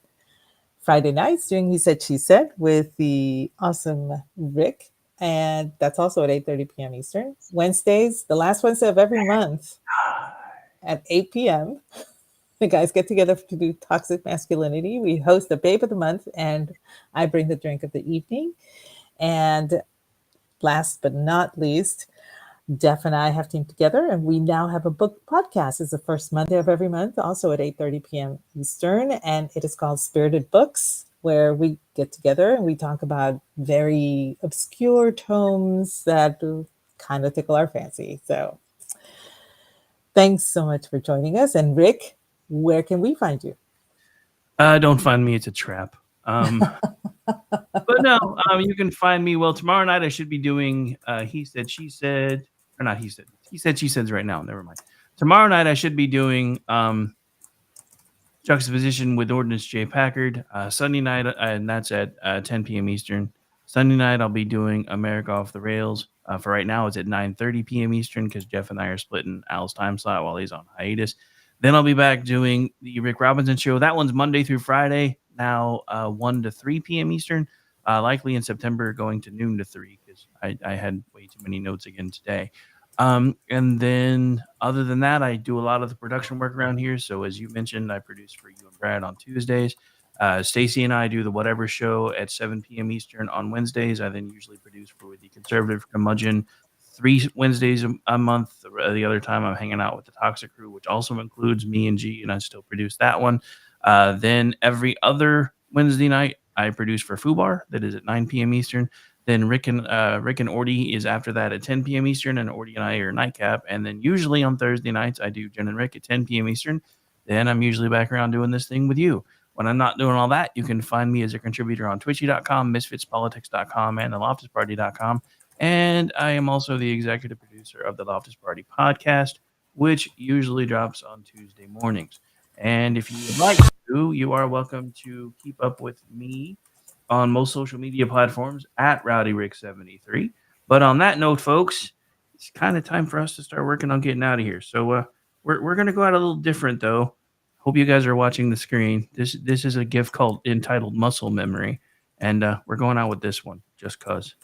Friday nights, doing He Said, She Said with the awesome Rick. And that's also at 8:30 p.m. Eastern. Wednesdays, the last Wednesday of every month at 8 p.m., the guys get together to do Toxic Masculinity. We host the Babe of the Month, and I bring the drink of the evening. And last but not least, Jeff and I have teamed together, and we now have a book podcast. It's the first Monday of every month, also at 8:30 p.m. Eastern, and it is called Spirited Books, where we get together and we talk about very obscure tomes that kind of tickle our fancy. So thanks so much for joining us. And Rick, where can we find you? Don't find me. It's a trap. But no, you can find me. Well, tomorrow night I should be doing He Said, She Said, or not He Said. He Said, She Said's right now. Never mind. Tomorrow night I should be doing Juxtaposition with Ordnance J. Packard. Sunday night, and that's at 10 p.m. Eastern. Sunday night I'll be doing America Off the Rails. For right now, it's at 9:30 p.m. Eastern because Jeff and I are splitting Al's time slot while he's on hiatus. Then I'll be back doing the Rick Robinson Show. That one's Monday through Friday, now 1 to 3 p.m. Eastern. Likely in September, going to noon to 3 because I had way too many notes again today. And then other than that, I do a lot of the production work around here. So as you mentioned, I produce for you and Brad on Tuesdays. Stacy and I do the Whatever Show at 7 p.m. Eastern on Wednesdays. I then usually produce for the Conservative Curmudgeon 3 Wednesdays a month. The other time I'm hanging out with the Toxic Crew, which also includes me and G, and I still produce that one. Then every other Wednesday night, I produce for FUBAR. That is at 9 p.m. Eastern. Then Rick and Ordy is after that at 10 p.m. Eastern, and Ordy and I are Nightcap. And then usually on Thursday nights, I do Jen and Rick at 10 p.m. Eastern. Then I'm usually back around doing this thing with you. When I'm not doing all that, you can find me as a contributor on Twitchy.com, MisfitsPolitics.com, and TheLoftusParty.com. And I am also the executive producer of the Loftus Party podcast, which usually drops on Tuesday mornings. And if you would like to, you are welcome to keep up with me on most social media platforms at RowdyRick73. But on that note, folks, it's kind of time for us to start working on getting out of here. So we're going to go out a little different, though. Hope you guys are watching the screen. This is a gift entitled Muscle Memory. And we're going out with this one, just cause.